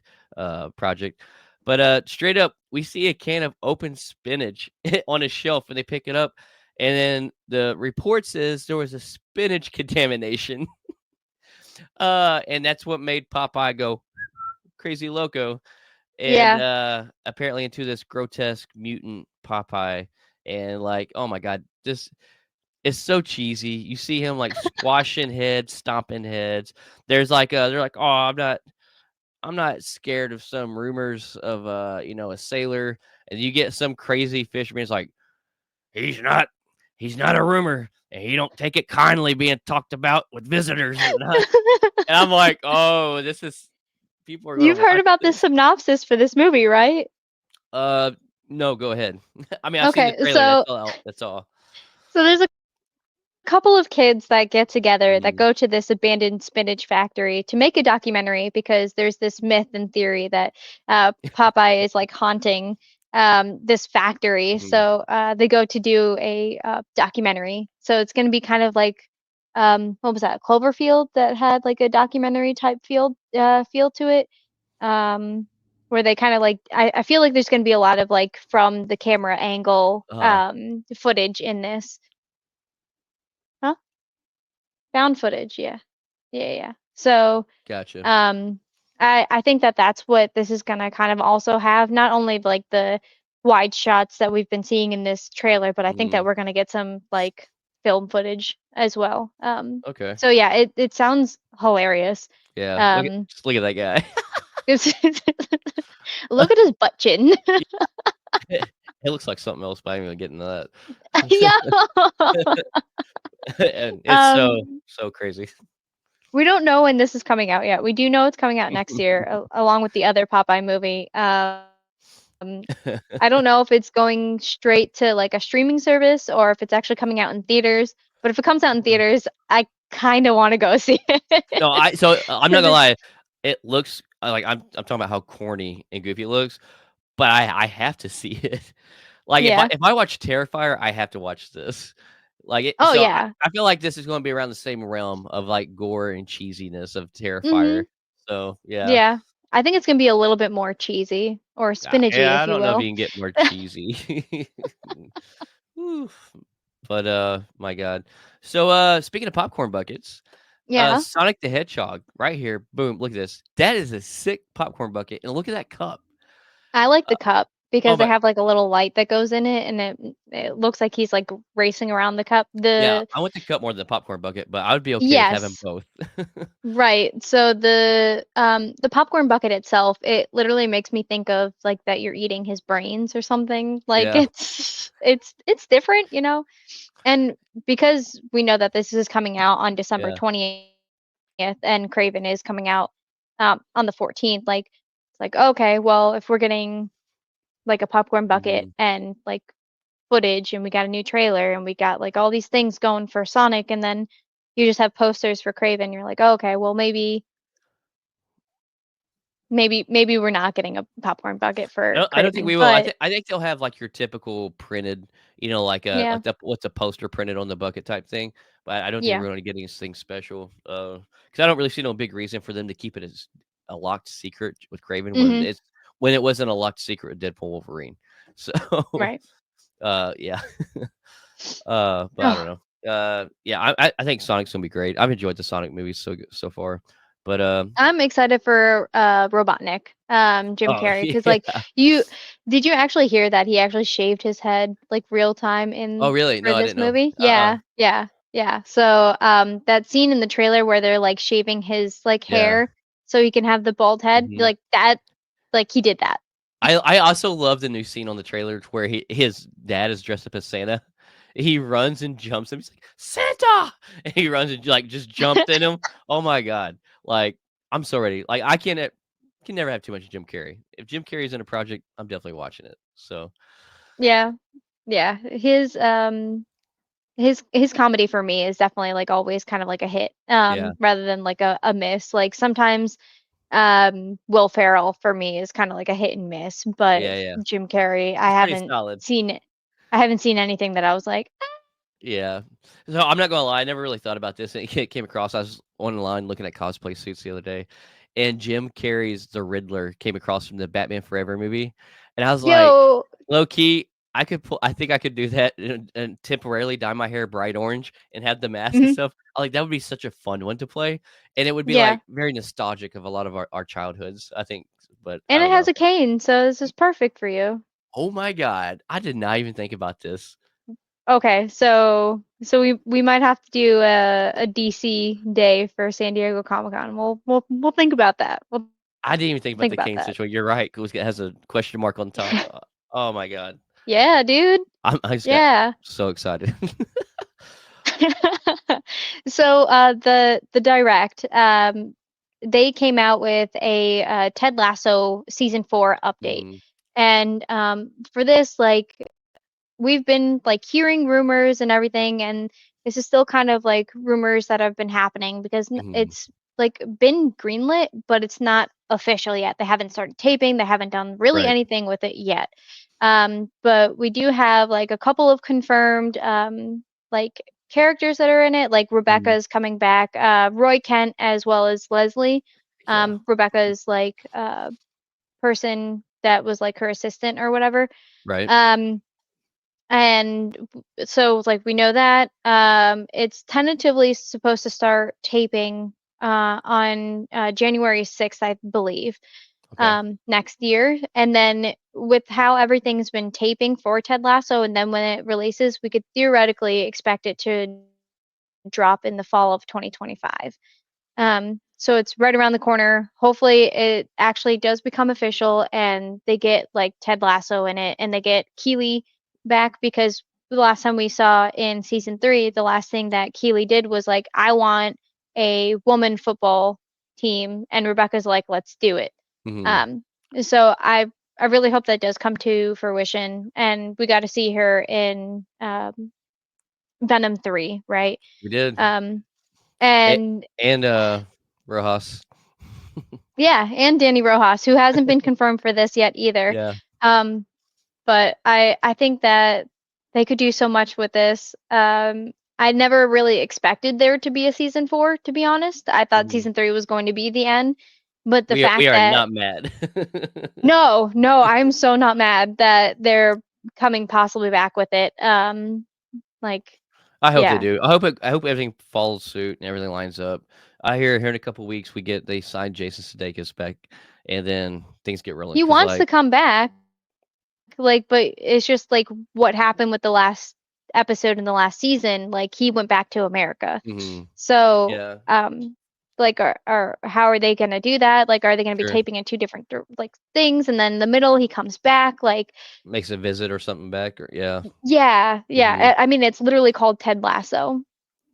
project. But, straight up, we see a can of open spinach on a shelf, and they pick it up, and then the report says there was a spinach contamination, and that's what made Popeye go crazy loco, and, Yeah. apparently into this grotesque mutant Popeye, and, like, oh my god, this it's so cheesy. You see him, like, squashing heads, stomping heads. There's, like, they're like, "Oh, I'm not scared of some rumors of, a sailor," and you get some crazy fisherman, he's like, "He's not he's not a rumor, and he don't take it kindly being talked about with visitors," and I'm like, "Oh, this is people are gonna You've heard watch about the this." synopsis for this movie, right? Uh, no, go ahead. I mean, I've seen the Okay, trailer, that's all. so there's a couple of kids that get together that Mhm, go to this abandoned spinach factory to make a documentary because there's this myth and theory that Popeye is like haunting this factory. mhm. So they go to do a documentary. So it's going to be kind of like what was that? Cloverfield that had like a documentary type feel to it. Where they kind of like I feel like there's going to be a lot of like from the camera angle Uh-huh, footage in this. Huh? Found footage, yeah. Yeah, yeah. So, gotcha. um, I think that that's what this is gonna kind of also have, not only like the wide shots that we've been seeing in this trailer, but I think that Mhm, we're gonna get some like film footage as well. okay. So yeah, it sounds hilarious. Yeah, Um, just look at that guy. look at his butt chin. It looks like something else, but I ain't gonna get into Yeah. that. And it's so, Um, so crazy. we don't know when this is coming out yet. We do know it's coming out next year, along with the other Popeye movie. I don't know if it's going straight to like a streaming service or if it's actually coming out in theaters. But if it comes out in theaters, I kind of want to go see it No, I'm not because gonna it's lie, it looks like I'm talking about how corny and goofy it looks, but I have to see it. Like, if I yeah. if I watch Terrifier, I have to watch this. Like, Oh so I yeah. I feel like this is gonna be around the same realm of, like, gore and cheesiness of Terrifier. Mhm. So, yeah. Yeah. I think it's gonna be a little bit more cheesy or spinachy, Yeah, I if you don't know if will. you can get more cheesy. Oof. But, my god. So, speaking of popcorn buckets, Yeah. Sonic the Hedgehog right here, boom, look at this. That is a sick popcorn bucket, and look at that cup. I like Uh, the cup oh because they my have like a little light that goes in it and it looks like he's like racing around the cup. yeah, I want the cup more than the popcorn bucket, but I would be okay with having Yes. both. Right. So the popcorn bucket itself, it literally makes me think of like that you're eating his brains or something. Like Yeah, it's different, you know? And because we know that this is coming out on December yeah, 20th and Kraven is coming out on the 14th, like it's like okay, well, if we're getting like a popcorn bucket mhm. and like footage and we got a new trailer and we got like all these things going for Sonic and then you just have posters for Kraven, you're like, oh, okay, well maybe we're not getting a popcorn bucket for I don't think Kraven, we will. I but think I think they'll have, like, your typical printed, like a yeah, like the what's a poster printed on the bucket type thing, but I don't think yeah. we're gonna get anything special, because I don't really see no big reason for them to keep it as a locked secret with Craven Mhm. when it wasn't a locked secret with Deadpool Wolverine. So, Right. yeah, but I don't Oh, know. Yeah, I think Sonic's gonna be great. I've enjoyed the Sonic movies so far. But, I'm excited for Robotnik, Jim oh, Carrey, because like yeah. you did you actually hear that he actually shaved his head like real time Oh, in really? for No, I this didn't know. movie? Uh-uh. Yeah, yeah, yeah. So that scene in the trailer where they're like shaving his like Yeah. hair so he can have the bald head, Mhm. like that, like he did that. I also love the new scene on the trailer where his dad is dressed up as Santa. He runs and jumps him. He's like, "Santa!" And he runs and, like, just jumped in him. Oh my god. Like, I'm so ready. Like, I can never have too much Jim Carrey. If Jim Carrey's in a project, I'm definitely watching it. So, Yeah, yeah. His comedy for me is definitely like always kind of like a hit, yeah. rather than like a miss. Like sometimes Will Ferrell for me is kind of like a hit and miss, but Yeah, yeah. Jim Carrey, He's pretty solid. I haven't seen anything that I was like, Yeah. So I'm not gonna lie, I never really thought about this. It came across. I was online looking at cosplay suits the other day, and Jim Carrey's The Riddler came across from the Batman Forever movie, and I was like, yo, low key, I could pull. I think I could do that and temporarily dye my hair bright orange and have the mask and mhm, stuff. Like that would be such a fun one to play, and it would be yeah, like very nostalgic of a lot of our childhoods. I think, but I and it don't has know. a cane, so this is perfect for you. Oh my god, I did not even think about this. Okay, so we might have to do a DC day for San Diego Comic-Con. We'll think about that. We'll I didn't even think about think the about cane that. situation. You're right, 'cause it has a question mark on top. Oh my god. Yeah, dude. I just got Yeah. so excited. So the direct they came out with a Ted Lasso season 4 update. Mhm, And for this like we've been like hearing rumors and everything, and this is still kind of like rumors that have been happening because mhm. it's like been greenlit, but it's not official yet. They haven't started taping, they haven't done really Right. anything with it yet. But we do have like a couple of confirmed like characters that are in it, like Mhm. Rebecca's coming back, Roy Kent as well as Leslie. Yeah. Rebecca's like person that was like her assistant or whatever. Right. Um, and so like we know that it's tentatively supposed to start taping on January 6th, I believe, Okay. next year. And then with how everything's been taping for Ted Lasso, and then when it releases, we could theoretically expect it to drop in the fall of 2025. So it's right around the corner. Hopefully, it actually does become official and they get like Ted Lasso in it and they get Keeley back because the last time we saw in season 3, the last thing that Keeley did was like, I want a woman football team. And Rebecca's like, let's do it. Mhm. Um, so I really hope that does come to fruition and we got to see her in Venom 3, right? We did. Um, A and and, Rojas. Yeah, and Danny Rojas, who hasn't been confirmed for this yet either. Yeah. Um, but I think that they could do so much with this. I never really expected there to be a season 4, to be honest. I thought Mhm. season 3 was going to be the end. But the We fact are that not mad. no, no, I'm so not mad that they're coming possibly back with it. Like, I hope they yeah. do. I hope everything follows suit and everything lines up. I hear here in a couple weeks they sign Jason Sudeikis back, and then things get rolling He 'cause, wants to like come back, like, but it's just like what happened with the last episode in the last season, like he went back to America. mhm. So, Yeah. like are how are they gonna do that? Like, are they gonna be Sure. taping in two different like things, and then in the middle he comes back? Like, Makes a visit or something back or yeah. yeah, Mhm. yeah. I mean, it's literally called Ted Lasso.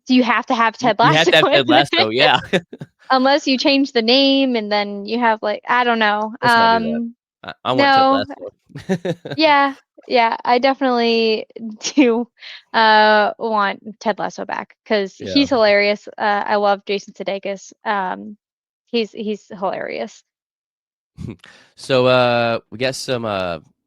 So you have to have Ted You have Lasso to have in Ted Lasso, it, yeah. unless you change the name and then you have like I don't know. Let's not do that. I want Ted No, Lasso. yeah, yeah, I definitely do want Ted Lasso back because Yeah. he's hilarious. I love Jason Sudeikis. He's hilarious. So, we got some,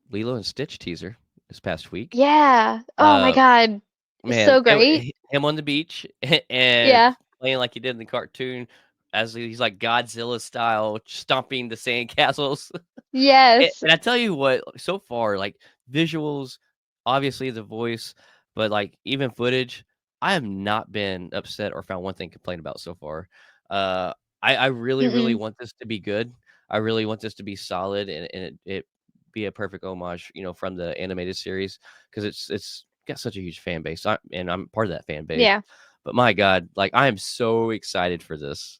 Lilo and Stitch teaser this past week. Yeah. Oh my Uh, God. man, So great. him on the beach and Yeah. playing like he did in the cartoon as he's like Godzilla style stomping the sandcastles. And Yes. and I tell you what, so far, like, visuals, obviously the voice, but, like, even footage, I have not been upset or found one thing to complain about so far. Uh, I really, really Mm-mm. want this to be good. I really want this to be solid and it be a perfect homage, from the animated series because it's got such a huge fan base. And I'm part of that fan base. Yeah. But my God, like I am so excited for this.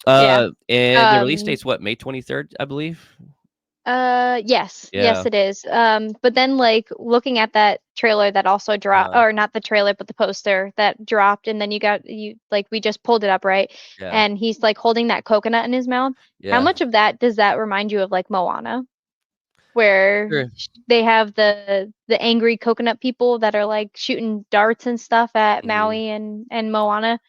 Yeah. And the release Um, date's what, May 23rd, I believe? yes, yes, Yeah. it is. But then like looking at that trailer that also dropped, Uh, or not the trailer, but the poster that dropped, and then you like we just pulled it up, right? yeah. And he's like holding that coconut in his mouth. How Yeah. much of that does that remind you of like Moana, where Sure. they have the angry coconut people that are like shooting darts and stuff at Mhm. Maui and Moana?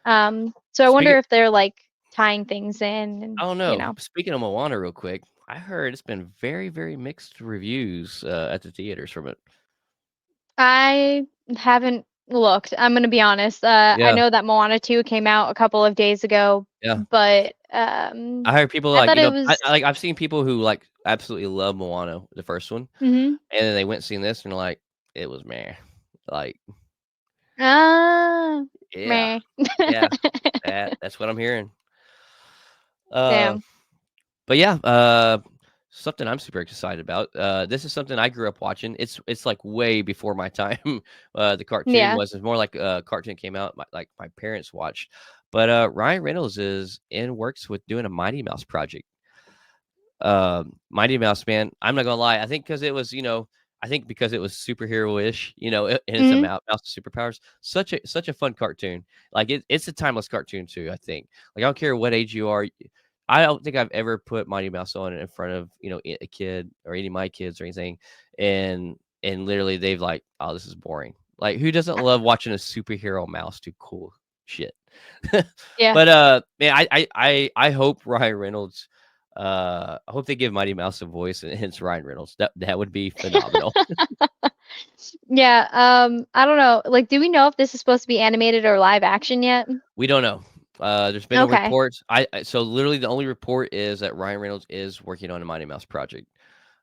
So I Speaking wonder if they're like tying things in, and I don't you know. know. Speaking of Moana real quick, I heard it's been very, very mixed reviews, at the theaters from it. I haven't looked. I'm gonna be honest. I Yeah. know that Moana 2 came out a couple of days ago, Yeah. but I heard people I like, thought it was. I've seen people who, like, absolutely love Moana, the first one, Mhm. and then they went and seen this and they're like, "It was meh." Like, Ah, yeah. meh. Yeah. That's what I'm hearing. Uh, Damn. but yeah, something I'm super excited about. This is something I grew up watching. It's like way before my time. The cartoon Yeah. was. It's more like a cartoon came out, like my parents watched. But Ryan Reynolds is in works with doing a Mighty Mouse project. Mighty Mouse, man, I'm not gonna lie. I think because it was, I think because it was superhero-ish, and it's a Mhm. mouse with superpowers. Such a fun cartoon. Like it's a timeless cartoon too. I think. Like I don't care what age you are. I don't think I've ever put Mighty Mouse on in front of a kid or any of my kids or anything, and literally they've like, oh, this is boring. Like who doesn't love watching a superhero mouse do cool shit? Yeah. But man, I hope Ryan Reynolds I hope they give Mighty Mouse a voice and it's Ryan Reynolds. That would be phenomenal. Yeah. I don't know. Like, do we know if this is supposed to be animated or live action yet? We don't know. There's been no Okay. reports. So literally the only report is that Ryan Reynolds is working on a Mighty Mouse project.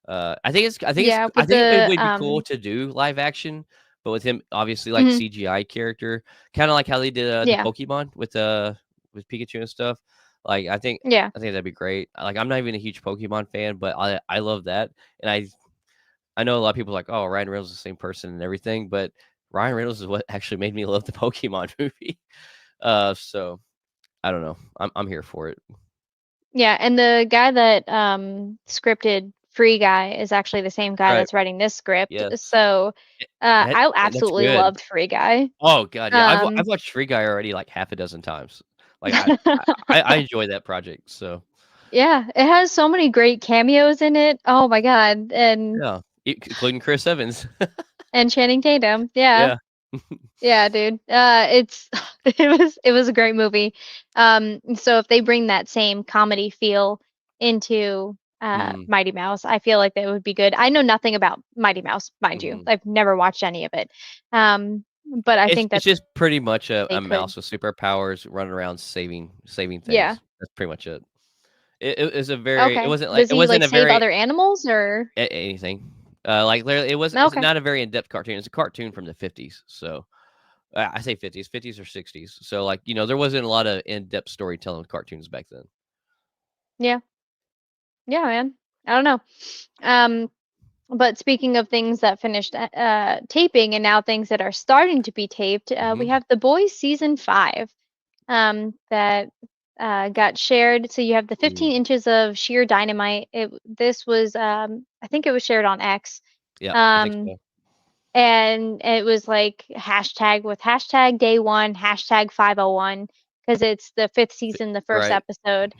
Yeah, I with think it the would be cool to do live action, but with him obviously like mhm. CGI character, kind of like how they did the Yeah. Pokemon with Pikachu and stuff. Like Yeah. I think that'd be great. Like I'm not even a huge Pokemon fan, but I love that, and I know a lot of people are like, oh, Ryan Reynolds is the same person and everything, but Ryan Reynolds is what actually made me love the Pokemon movie. So I don't know. I'm here for it. Yeah, and the guy that scripted Free Guy is actually the same guy Right. that's writing this script. Yes. So Eh, that I that's absolutely good. loved Free Guy. Oh god, yeah. I've Um watched Free Guy already like half a dozen times. Like I enjoy that project. So yeah, it has so many great cameos in it. Oh my God. yeah, including Chris Evans. And Channing Tatum. Yeah. Yeah. Yeah, dude. It's it was a great movie. So if they bring that same comedy feel into Mm, Mighty Mouse, I feel like that would be good. I know nothing about Mighty Mouse, mind you. mhm. I've never watched any of it. But I think It's that just pretty much a they could. mouse with superpowers running around saving Yeah. things. That's pretty much it. It was a very Okay. Does it he like wasn't a save very other animals or? anything. Like literally, it's Okay. not a very in depth cartoon. It's a cartoon from the 50s. So I say 50s or 60s. So like there wasn't a lot of in depth storytelling with cartoons back then. Yeah. Yeah, man. I don't know. Um, But speaking of things that finished taping and now things that are starting to be taped, we Hmm. have The Boys season 5 that got shared. So you have the Mm, 15 inches of sheer dynamite. This was, I think it was shared on X. yeah, I think Um, so. and it was like hashtag with hashtag day one, hashtag 501, because it's the fifth season, the first Right, episode.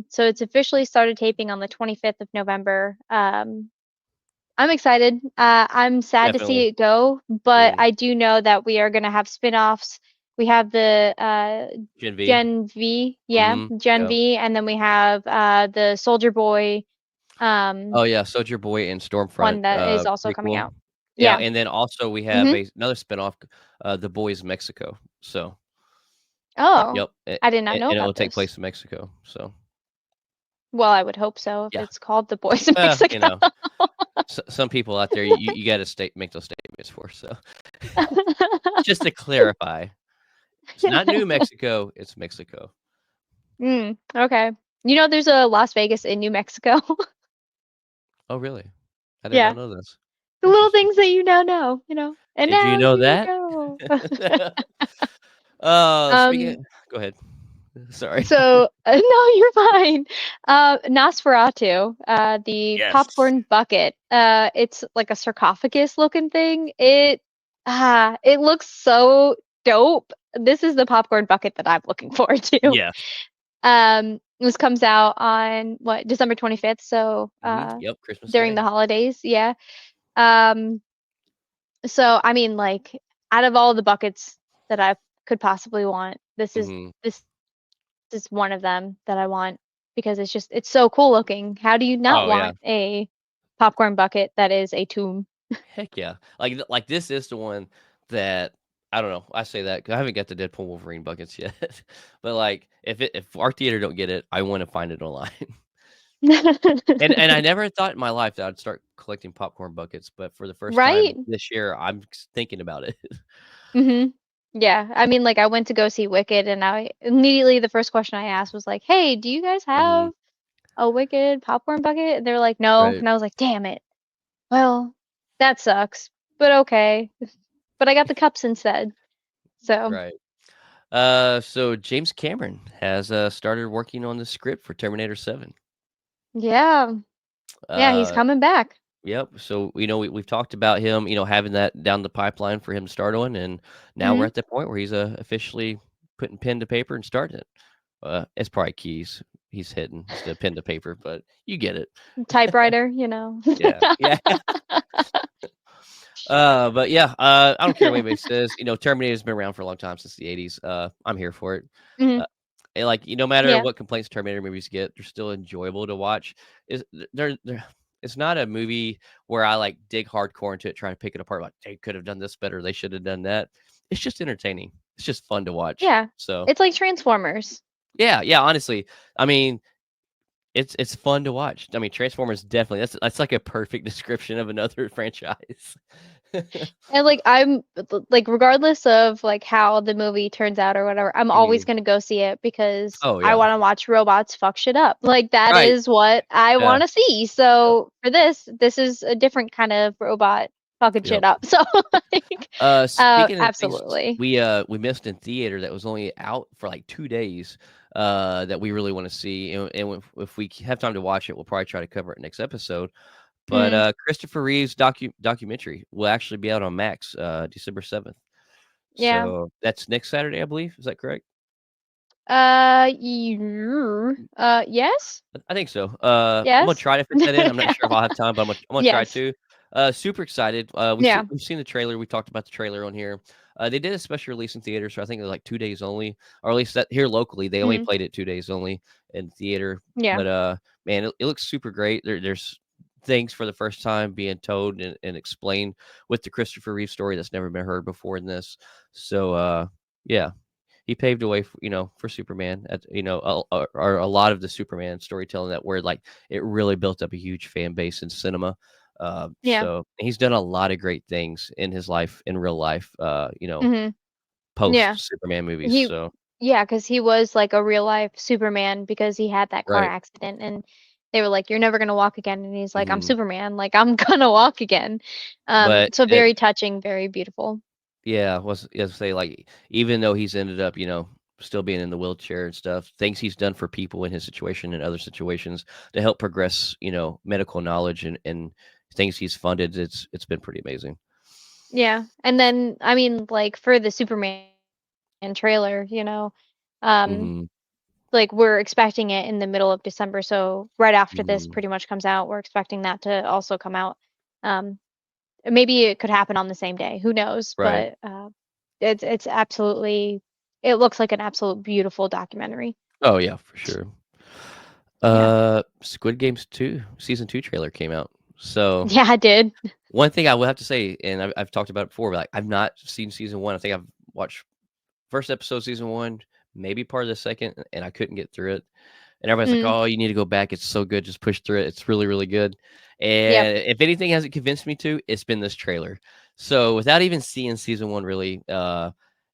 So it's officially started taping on the 25th of November. I'm excited. I'm sad to see definitely. it go, but Mm, I do know that we are going to have spin-offs. We have the Gen V. Gen V, yeah, Hmm. Gen Yeah. V, and then we have the Soldier Boy Oh um, yeah, Soldier Boy and Stormfront one that is also coming prequel. out. Yeah, Yeah. and then also we have Hmm. another spinoff, The Boys Mexico. So Oh, yep, I did not know and it will about take this. place in Mexico. So Well, I would hope so if yeah, it's called The Boys in well, Mexico. some people out there you got to make those statements for. So just to clarify, it's not New Mexico, it's Mexico. Okay. You know, there's a Las Vegas in New Mexico. Oh, really? I did Yeah. not know this. The little Interesting. things that you now know, you know. And Did you now know you that? know. Speaking Um, go ahead. Sorry. so no, you're fine. Nosferatu, the Yes. popcorn bucket. It's like a sarcophagus looking thing. It looks so dope. This is the popcorn bucket that I'm looking forward to. Yeah. This comes out on what, December 25th, so Yep, Christmas during the Day. holidays, yeah. Um, so I mean, like, out of all the buckets that I could possibly want, Mhm. this is one of them that I want because it's so cool looking. How do you not Oh, yeah. want a popcorn bucket that is a tomb? Heck yeah. Like, this is the one that I don't know, I say that 'cause I haven't got the Deadpool Wolverine buckets yet, but, like, if our theater don't get it, I wanna find it online. And I never thought in my life that I'd start collecting popcorn buckets, but for the first time Right? this year, I'm thinking about it. hmm Yeah. I mean, like, I went to go see Wicked, and I immediately the first question I asked was like, "Hey, do you guys Mhm. have a Wicked popcorn bucket?" And they're like, "No." Right. And I was like, "Damn it. Well, that sucks, but okay." But I got the cups instead. So, Right. So James Cameron has, started working on the script for Terminator 7. yeah. Yeah, he's Uh, coming back. yep, so, we've talked about him, having that down the pipeline for him to start on, and now we're hmm at the point where he's, officially putting pen to paper and starting it. It's probably keys he's hitting instead of pen to paper, but you get it. Typewriter, you know. Yeah, yeah. But yeah, I don't care what anybody says. Terminator's been around for a long time since the '80s. I'm here for it. hmm Uh, and like, no matter Yeah. what complaints Terminator movies get, they're still enjoyable to watch. Is they're It's not a movie where I like dig hardcore into it, trying to pick it apart. Like they could have done this better, they should have done that. It's just entertaining. It's just fun to watch. Yeah. So It's like Transformers. yeah, yeah. Honestly, I mean, it's fun to watch. I mean, Transformers definitely. That's like a perfect description of another franchise. And like like regardless of like how the movie turns out or whatever, I'm always Mhm. going to go see it because Oh, I yeah. want to watch robots fuck shit up. Like that Right. is what I Yeah. want to see. Yep. So for this is a different kind of robot fucking shit Yep. up. So like Speaking of things absolutely. we missed in theater that was only out for, like, 2 days, that we really wanna see, and if we have time to watch it, we'll probably try to cover it next episode, but, Mm, Christopher Reeve's documentary will actually be out on Max, December 7th. yeah. So, that's next Saturday, I believe, is that correct? Yes? I think so. I'm gonna Yes? try to fit that in. I'm not sure if I'll have time, but I'm gonna try Yes. to. Super excited. Yeah. We've seen the trailer. We talked about the trailer on here. They did a special release in theaters, so I think it was like 2 days only, or at least that here locally they only Mm, played it 2 days only in theater. yeah. But man, it looks super great. There's things for the first time being told and explained with the Christopher Reeve story that's never been heard before in this. So yeah, he paved the way for Superman at or a lot of the Superman storytelling that where like it really built up a huge fan base in cinema. Yeah. So he's done a lot of great things in his life, in real life, Mhm. post Yeah. Superman movies. He So Yeah, because he was like a real life Superman because he had that car right. accident and they were like, "You're never gonna walk again." And he's like, "I'm hmm Superman, like I'm gonna walk again." But So very touching, very beautiful. yeah, was say like even though he's ended up, still being in the wheelchair and stuff, things he's done for people in his situation and other situations to help progress, medical knowledge and things he's funded, it's been pretty amazing. Yeah. And then I mean, like for the Superman trailer, um, Mhm. like we're expecting it in the middle of December, so right after this Mhm. pretty much comes out, we're expecting that to also come out. Um, Maybe it could happen on the same day. Who knows? Right. But it's absolutely it looks like an absolute beautiful documentary. Oh, yeah, for sure. Yeah. Squid Games 2 season 2 trailer came out. So, Yeah, I did. one thing I will have to say, and I've talked about it before, but, like, I've not seen season 1. I think I've watched first episode of season 1, maybe part of the second, and I couldn't get through it. And everybody's like, Mm, "Oh, you need to go back. It's so good. Just push through it. It's really, really good." yep. And if anything hasn't convinced me to, it's been this trailer. So, without even seeing season 1 really,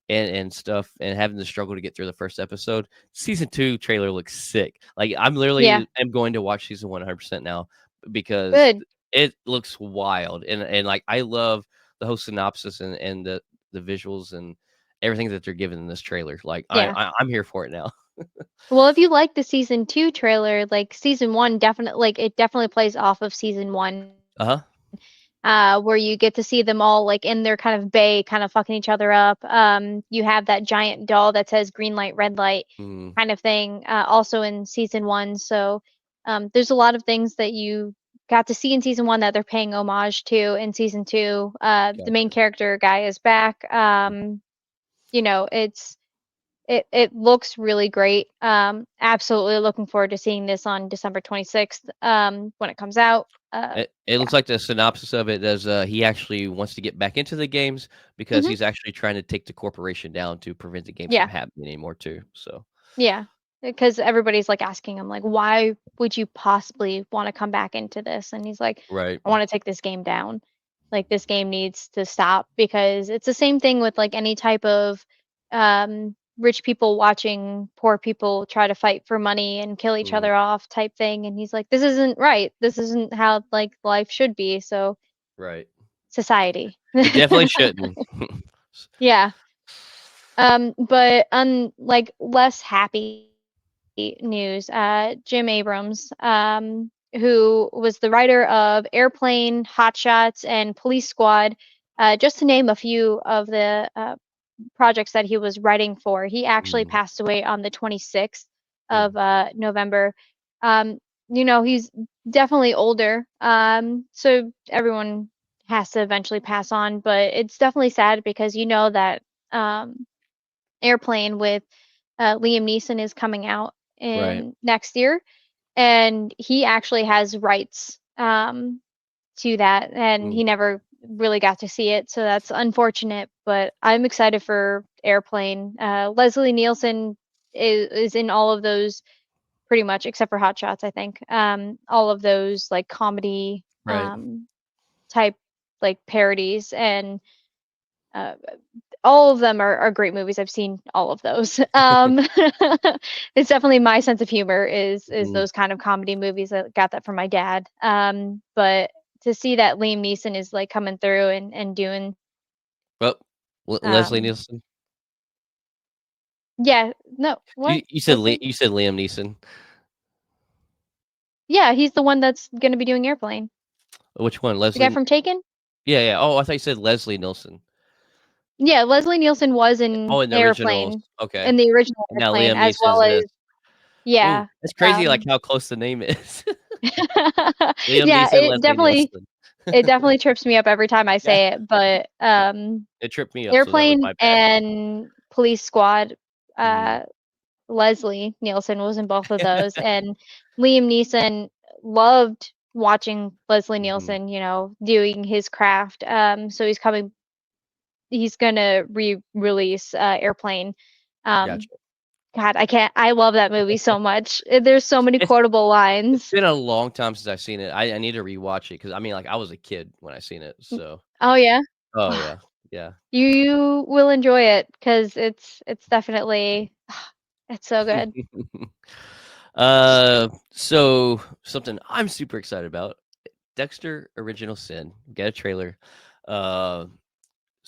and stuff, and having to struggle to get through the first episode, season 2 trailer looks sick. Like, I'm Yeah, literally am going to watch season 1 100% now because good. it looks wild, and, like, I love the whole synopsis and the visuals and everything that they're giving in this trailer. Like, Yeah. I'm here for it now. Well, if you like the season 2 trailer, like season 1 definitely like it definitely plays off of season 1, Uh-huh. where you get to see them all like in their kind of bay, kind of fucking each other up. You have that giant doll that says green light, red light Mm, kind of thing, also in season 1. So, there's a lot of things that you got to see in season 1 that they're paying homage to in season 2. The main gotcha. character guy is back. You know, it looks really great. Absolutely looking forward to seeing this on December 26th, when it comes out. It Yeah. looks like the synopsis of it is, he actually wants to get back into the games because Mhm. he's actually trying to take the corporation down to prevent the games from Yeah. happening anymore too, so Yeah. Because everybody's like asking him like, "Why would you possibly want to come back into this?" And he's like, right. "I want to take this game down. Like this game needs to stop because it's the same thing with like any type of rich people watching poor people try to fight for money and kill each Mhm, other off type thing." And he's like, "This isn't right. This isn't how like life should be." So, right. society. It definitely shouldn't. Yeah. But on like less happy news, Jim Abrams, who was the writer of Airplane, Hot Shots, and Police Squad, just to name a few of the projects that he was writing for, he actually Mm, passed away on the 26th mm, of November. Um, you know, he's definitely older, so everyone has to eventually pass on, but it's definitely sad because you know that um, Airplane with Liam Neeson is coming out right. in next year, and he actually has rights to that, and Mm, he never really got to see it, so that's unfortunate. But I'm excited for Airplane. Leslie Nielsen is in all of those pretty much, except for Hot Shots, I think. All of those like comedy right. type like parodies and. Uh, all of them are great movies. I've seen all of those. It's definitely my sense of humor is Mm, those kind of comedy movies. I got that from my dad. But to see that Liam Neeson is like coming through and doing well, Leslie um Nielsen? yeah, no, what? Leslie? You said Liam Neeson. Yeah, he's the one that's gonna be doing Airplane. Which one? The guy Leslie? from Taken? Yeah, yeah. Oh, I thought you said Leslie Nielsen. Yeah, Leslie Nielsen was Oh, in in the originals. Airplane, Okay. in the original And now Airplane, Liam as Neeson is well in as this. Ooh, yeah. it's crazy, like, Um how close the name is. Liam yeah, Neeson, Leslie Nielsen. it definitely trips me up every time I Yeah, say it, but it tripped me up, so that was Airplane my bad. and Police Squad, Mhm. uh Leslie Nielsen was in both of those, and Liam Neeson loved watching Leslie Mhm. Nielsen, doing his craft. So he's gonna re-release Airplane. Um Gotcha. God, I love that movie so much. There's so many It's quotable it's lines. been a long time since I've seen it. I need to rewatch it because I mean, like, I was a kid when I seen it, so Oh yeah. oh, yeah. Yeah. You will enjoy it because it's definitely it's so good. So something I'm super excited about, Dexter: Original Sin. Get a trailer. Uh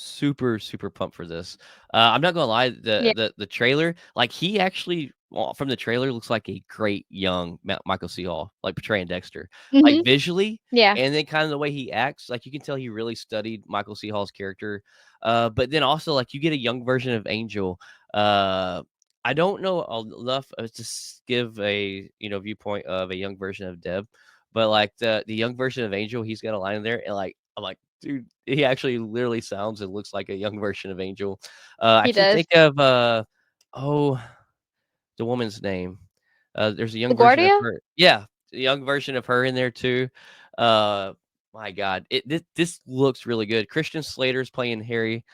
Super, super pumped for this. I'm not gonna lie, Yeah. the trailer, like, he actually well, from the trailer looks like a great young Michael C. Hall, like, portraying Dexter. Like, Mhm. visually, Yeah. and then kinda the way he acts, like, you can tell he really studied Michael C. Hall's character. But then also, like, you get a young version of Angel. Uh, I don't know enough, to give a, viewpoint of a young version of Deb, but, like, the young version of Angel, he's got a line in there, and, like, I'm like, "Dude, he actually literally sounds and looks like a young version of Angel." I He can't does. think of, oh, the woman's name. There's a young version of LaGuardia? her. Yeah, a young version of her in there too. Uh, my God, this looks really good. Christian Slater's playing Harry,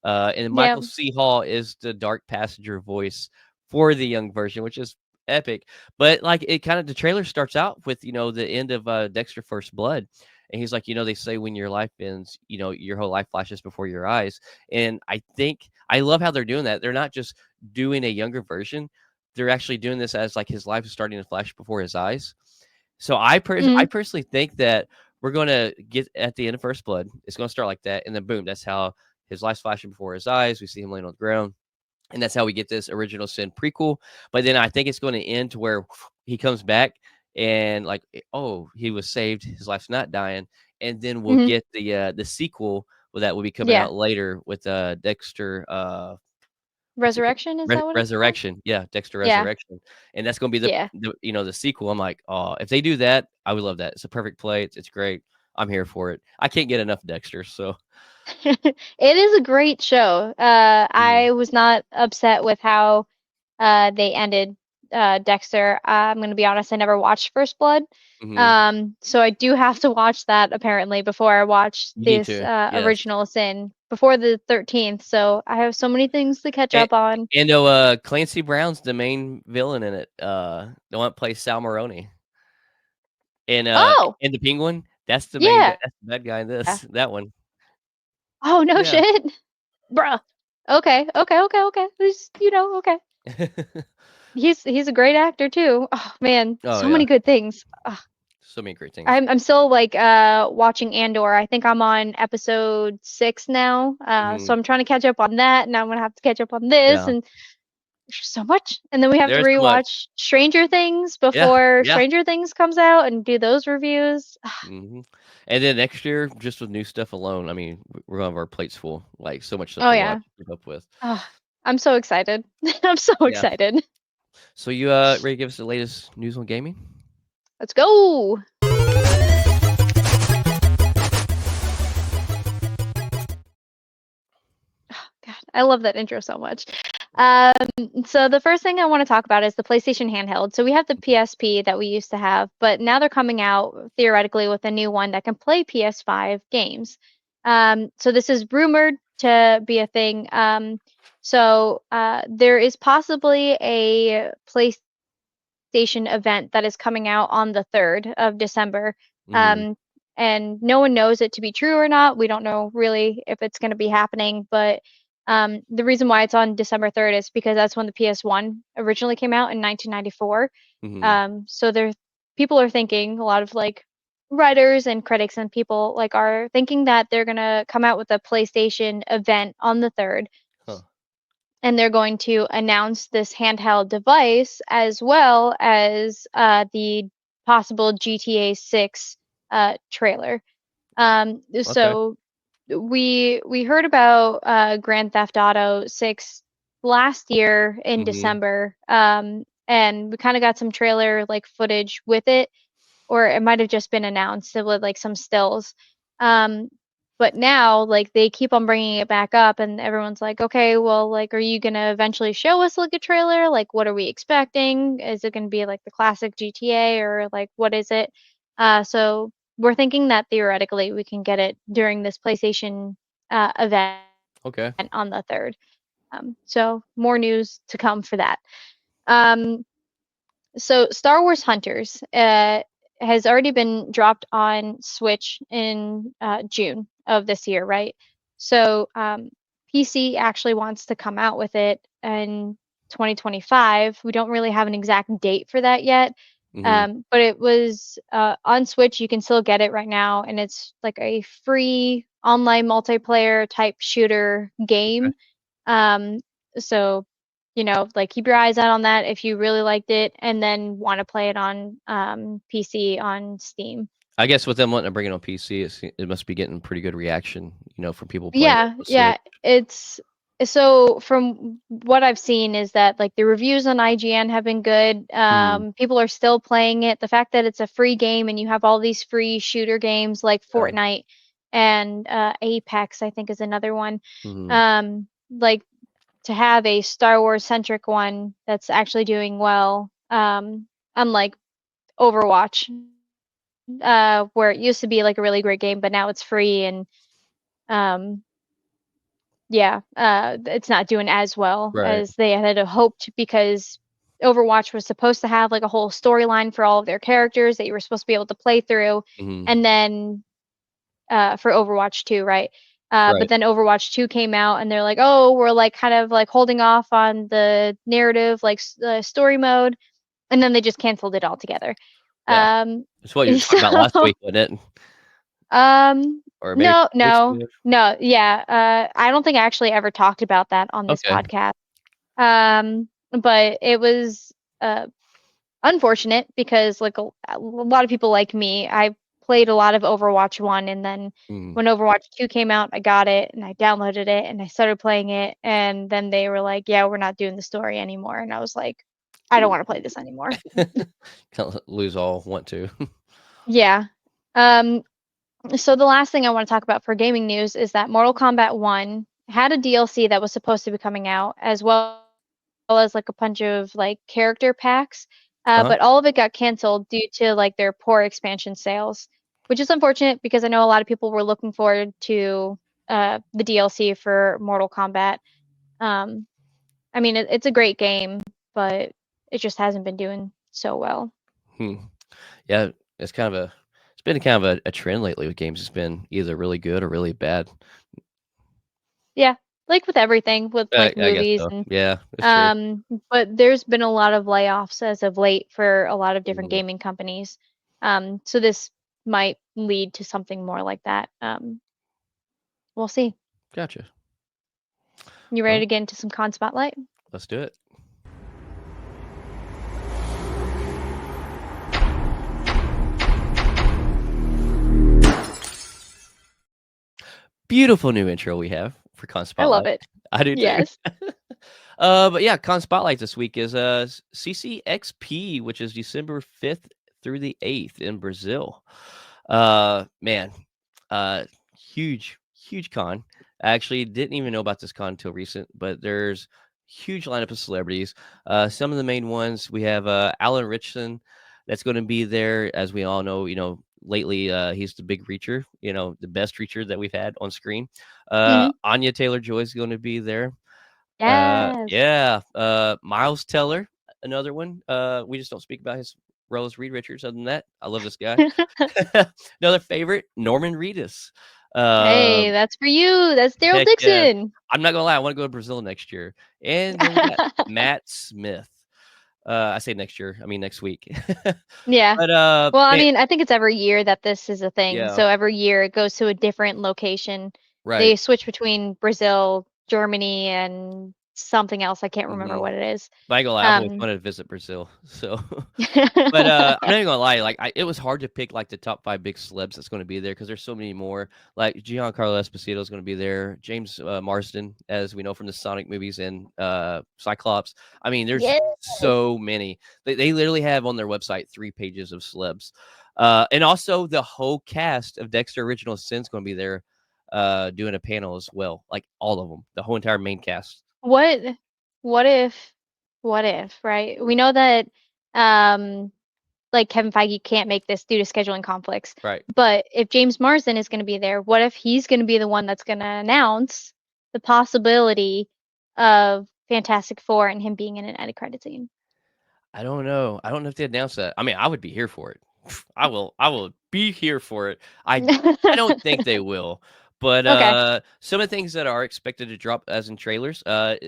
and Yeah. Michael C. Hall is the dark passenger voice for the young version, which is epic. But like it kind of the trailer starts out with the end of Dexter First Blood, and he's like, they say when your life ends, your whole life flashes before your eyes. And I think I love how they're doing that. They're not just doing a younger version; they're actually doing this as like his life is starting to flash before his eyes. So I Mm, personally think that we're gonna get at the end of First Blood. It's gonna start like that, and then boom, that's how his life's flashing before his eyes. We see him laying on the ground, and that's how we get this original sin prequel. But then I think it's going to end to where he comes back and like, oh, he was saved. His life's not dying, and then we'll mhm. get the sequel that will be coming Yeah. out later with Dexter. What's it called? Resurrection, is that what it's called? Resurrection. Yeah, Dexter Yeah. Resurrection, and that's gonna be Yeah. the sequel. I'm like, oh, if they do that, I would love that. It's a perfect play. It's great. I'm here for it. I can't get enough Dexter. So, It is a great show. mhm, I was not upset with how they ended Dexter. I'm gonna be honest, I never watched First Blood. mhm. So I do have to watch that apparently before I watch You need this to. Yes. original sin before the 13th. So I have so many things to catch And up on. Clancy Brown's the main villain in it. The one that plays Sal Maroni. Oh, And the Penguin, yeah. that's the bad guy in this that one. Oh, no Yeah. shit. Bruh. Okay, okay, okay, okay. Okay. He's a great actor too. Oh man, Oh, so yeah. many good things. Ugh. So many great things. I'm still like watching Andor. I think I'm on episode 6 now. So Mhm. I'm trying to catch up on that, and I'm gonna have to catch up on this, Yeah. and there's just so much. And then we have to There's so much. rewatch Stranger Things Yeah, before yeah. Stranger Things comes out and do those reviews. Mhm. And then next year, just with new stuff alone, I mean, we're gonna have our plates full, like, so much stuff Oh to watch, yeah. keep up with. Oh, I'm so excited. I'm so Yeah. excited. So you, ready to give us the latest news on gaming? Let's go. God, I love that intro so much. So the first thing I want to talk about is the PlayStation handheld. So we have the PSP that we used to have, but now they're coming out theoretically with a new one that can play PS5 games. So this is rumored to be a thing. There is possibly a PlayStation event that is coming out on the 3rd of December. Mhm. Um, and no one knows it to be true or not. We don't know really if it's going to be happening, but the reason why it's on December 3rd is because that's when the PS1 originally came out in 1994. Mhm. People are thinking, a lot of like writers and critics and people like are thinking that they're going to come out with a PlayStation event on the 3rd, Huh. and they're going to announce this handheld device as well as the possible GTA 6 trailer. Okay. So we heard about Grand Theft Auto 6 last year in Mhm. December, and we kind of got some trailer like footage with it, or it might have just been announced with like some stills. Um, but now, like they keep on bringing it back up, and everyone's like, okay, well, like, are you gonna eventually show us like a trailer? Like, what are we expecting? Is it gonna be like the classic GTA, or like what is it? So we're thinking that theoretically we can get it during this PlayStation event Okay. on the 3rd. So more news to come for that. Um, so Star Wars Hunters has already been dropped on Switch in June of this year, right? So PC actually wants to come out with it in 2025. We don't really have an exact date for that yet. Mhm. But it was on Switch. You can still get it right now, and it's like a free online multiplayer type shooter Okay. game. Um, so, like keep your eyes out on that if you really liked it and then want to play it on PC on Steam. I guess with them wanting to bring it on PC, it must be getting pretty good reaction, from people playing it Yeah, on the Switch. yeah, it's so from what I've seen is that like the reviews on IGN have been good. Mhm. People are still playing it. The fact that it's a free game and you have all these free shooter games like Yeah. Fortnite and Apex, I think is another one. Mhm. Like to have a Star Wars centric one that's actually doing well. Unlike Overwatch, where it used to be like a really great game, but now it's free and um, yeah, it's not doing as well Right. as they had hoped because Overwatch was supposed to have like a whole storyline for all of their characters that you were supposed to be able to play through, Mhm. and then for Overwatch 2, right? But Right. then Overwatch 2 came out and they're like, "Oh, we're like kind of like holding off on the narrative like story mode." And then they just canceled it altogether. Yeah. Um That's what you were talking about last so week, wasn't it? um Or maybe no, 2 weeks no. ago? No, yeah. I don't think I actually ever talked about that on this Okay. podcast. But it was uh unfortunate because like a lot of people like me, I played a lot of Overwatch 1 and then Mm. when Overwatch 2 came out, I got it and I downloaded it and I started playing it and then they were like, "Yeah, we're not doing the story anymore." And I was like, "I don't want to play this anymore." Can't lose all want to. Yeah. Um so the last thing I want to talk about for gaming news is that Mortal Kombat 1 had a DLC that was supposed to be coming out as well as like a bunch of like character packs. Uh-huh. But all of it got canceled due to like their poor expansion sales, which is unfortunate because I know a lot of people were looking forward to the DLC for Mortal Kombat. Um, I mean, it's a great game, but it just hasn't been doing so well. Hmm. Yeah, it's kind of a it's been kind of a trend lately with games. It's been either really good or really bad. Yeah, like with everything, with like I guess movies so. and Yeah, it's true. but there's been a lot of layoffs as of late for a lot of different Mhm. gaming companies. So this might lead to something more like that. We'll see. Gotcha. You ready Well, to get into some con spotlight? let's do it. Beautiful new intro we have for Con I love Spotlight. it. I do too. Yes. But yeah, Con Spotlight this week is CCXP, which is December 5th through the 8th in Brazil. Man, uh, huge con. I actually didn't even know about this con until recent, but there's huge lineup of celebrities. Some of the main ones we have Alan Richson that's going to be there, as we all know. Lately he's the big reacher, the best reacher that we've had on screen. Hmm. Anya Taylor-Joy is going to be there. Yes. Yeah, Miles Teller, another one. We just don't speak about his role as Reed Richards. Other than that, I love this guy. Another favorite, Norman Reedus. Hey, Um, that's for you. That's Daryl heck yeah. Dixon. I'm not gonna lie, I want to go to Brazil next year. And then we got Matt Smith. I say next year, I mean next week. Yeah. But Well, I man, mean, I think it's every year that this is a thing. yeah, So every year it goes to a different location. right. They switch between Brazil, Germany, and something else. I can't remember Hmm. what it is. But I ain't gonna lie, I've always Um, wanted to visit Brazil. So but, I'm not even gonna lie, like, it was hard to pick, like, the top 5 big celebs that's gonna be there because there's so many more. Like, Giancarlo Esposito is gonna be there, James, Marsden, as we know from the Sonic movies, and, Cyclops. I mean, there's yes. so many. They literally have on their website 3 pages of celebs. And also the whole cast of Dexter Original Sin's gonna be there, doing a panel as well, like, all of them, the whole entire main cast. What what if right? We know that um like Kevin Feige can't make this due to scheduling conflicts. Right. But if James Marsden is going to be there, what if he's going to be the one that's going to announce the possibility of Fantastic Four and him being in an end credit scene? I don't know. I don't know if they announced that. I mean, I would be here for it. I will be here for it. I don't think they will. But Okay. some of the things that are expected to drop as in trailers,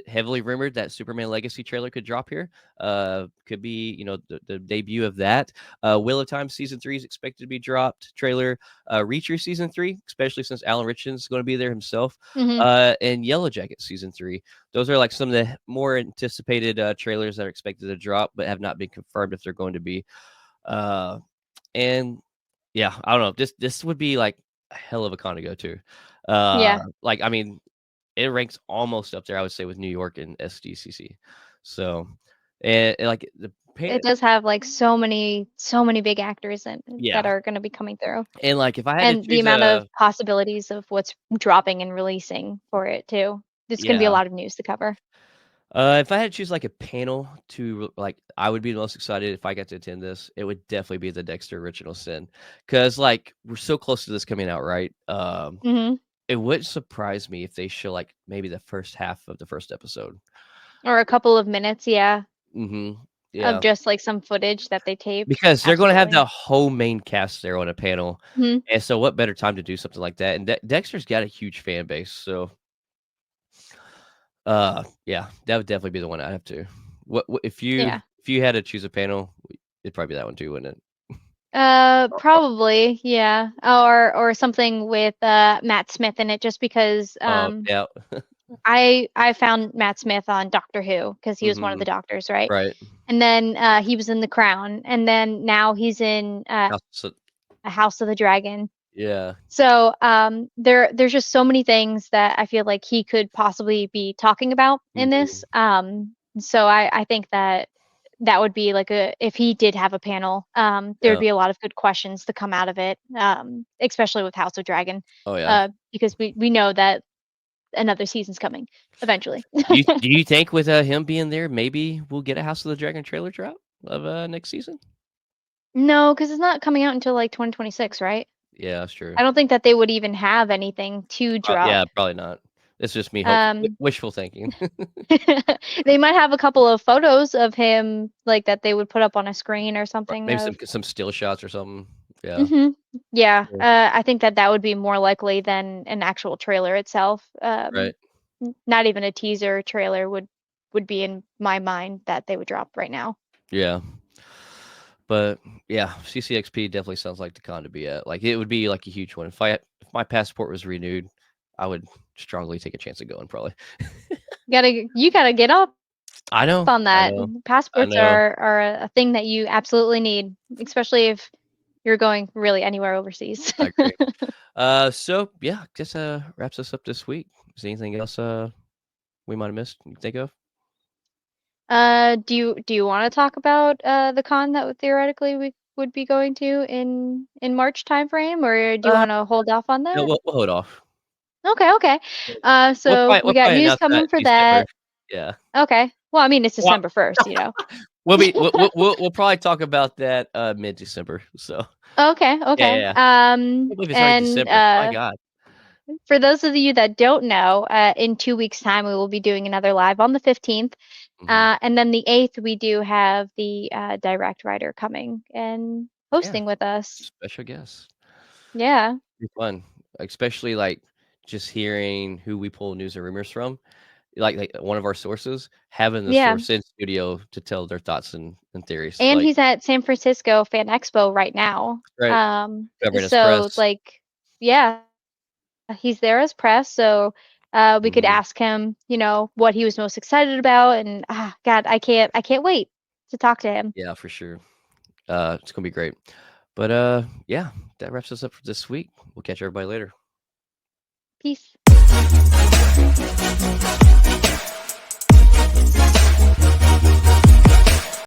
heavily rumored that Superman Legacy trailer could drop here. Could be, the debut of that. Wheel of Time season 3 is expected to be dropped. Trailer. Reacher season 3, especially since Alan Richardson's going to be there himself. Hmm. And Yellow Jacket season 3. Those are like some of the more anticipated trailers that are expected to drop, but have not been confirmed if they're going to be. Uh, and yeah, I don't know. This would be like a hell of a con to go to. Yeah. Like I mean, it ranks almost up there, I would say, with New York and SDCC. So, and like the It pain, does have like so many big actors that yeah. are going to be coming through. And like if I had to And the choose amount of a, possibilities of what's dropping and releasing for it too. It's going to be a yeah. lot of news to cover. If I had to choose like a panel to like, I would be the most excited if I got to attend this. It would definitely be the Dexter Original Sin, because like we're so close to this coming out, right? Hmm. It wouldn't surprise me if they show like maybe the first half of the first episode. Or a couple of minutes, yeah. Hmm. of Yeah, just like some footage that they taped. because they're gonna have the Absolutely. whole main cast there on a panel, Mhm. and so what better time to do something like that? And Dexter's got a huge fan base, so, yeah, that would definitely be the one I'd have to. What Yeah. if you had to choose a panel, it'd probably be that one too, wouldn't it? Probably, yeah. Or something with Matt Smith in it just because Oh, yeah. I found Matt Smith on Doctor Who because he was one of the Mhm. doctors, right? Right. And then he was in The Crown, and then now he's in House A House of the Dragon. yeah. So there's just so many things that I feel like he could possibly be talking about in this. Mhm. So I think that that would be like a if he did have a panel, there'd Yeah. be a lot of good questions to come out of it, especially with House of Dragon, Oh, yeah. because we know that another season's coming eventually. Do you think with, him being there, maybe we'll get a House of the Dragon trailer drop of, next season? No, because it's not coming out until like 2026, right? Yeah, that's true. I don't think that they would even have anything to Yeah, drop. probably not. It's just me Um, wishful thinking. they might have a couple of photos of him like that they would put up on a screen or Right, something maybe of. some still shots or something. Yeah. Hmm. Yeah, Yeah. I think that that would be more likely than an actual trailer itself. Right. Not even a teaser trailer would be in my mind that they would drop right now. Yeah. But, yeah, CCXP definitely sounds like the con to be at. Like, it would be, like, a huge one. If my passport was renewed, I would strongly take a chance of going probably. You gotta get up I know. on I that. know. I Passports know. are a thing that you absolutely need, especially if you're going really anywhere overseas. I agree. So yeah, guess wraps us up this week. Is there anything else we might have missed you think of? Do you want to talk about the con that theoretically we would be going to in March timeframe, or do you Uh, want to hold off on no, that? we'll hold off. Okay, okay. So we We'll got probably news announce that coming for in December. that. Yeah. Okay. Well, I mean it's Well, December 1st, you know. we'll probably talk about that mid-December. So Okay, yeah, okay. yeah, yeah. I can't believe it's already And December. My God. for those of you that don't know, in 2 weeks' time we will be doing another live on the 15th. Hmm. And then the 8th, we do have the direct writer coming and Yeah, hosting with us. special guest. Yeah. Be fun, especially like just hearing who we pull news and rumors from. Like one of our sources, having the Yeah. source in studio to tell their thoughts and theories. And Like he's at San Francisco Fan Expo right now. right, covering his So press. like, yeah, he's there as press. So we could Mhm. ask him, what he was most excited about. And God, I can't wait to talk to him. Yeah, for sure. It's gonna be great. But, yeah, that wraps us up for this week. We'll catch everybody later. Peace.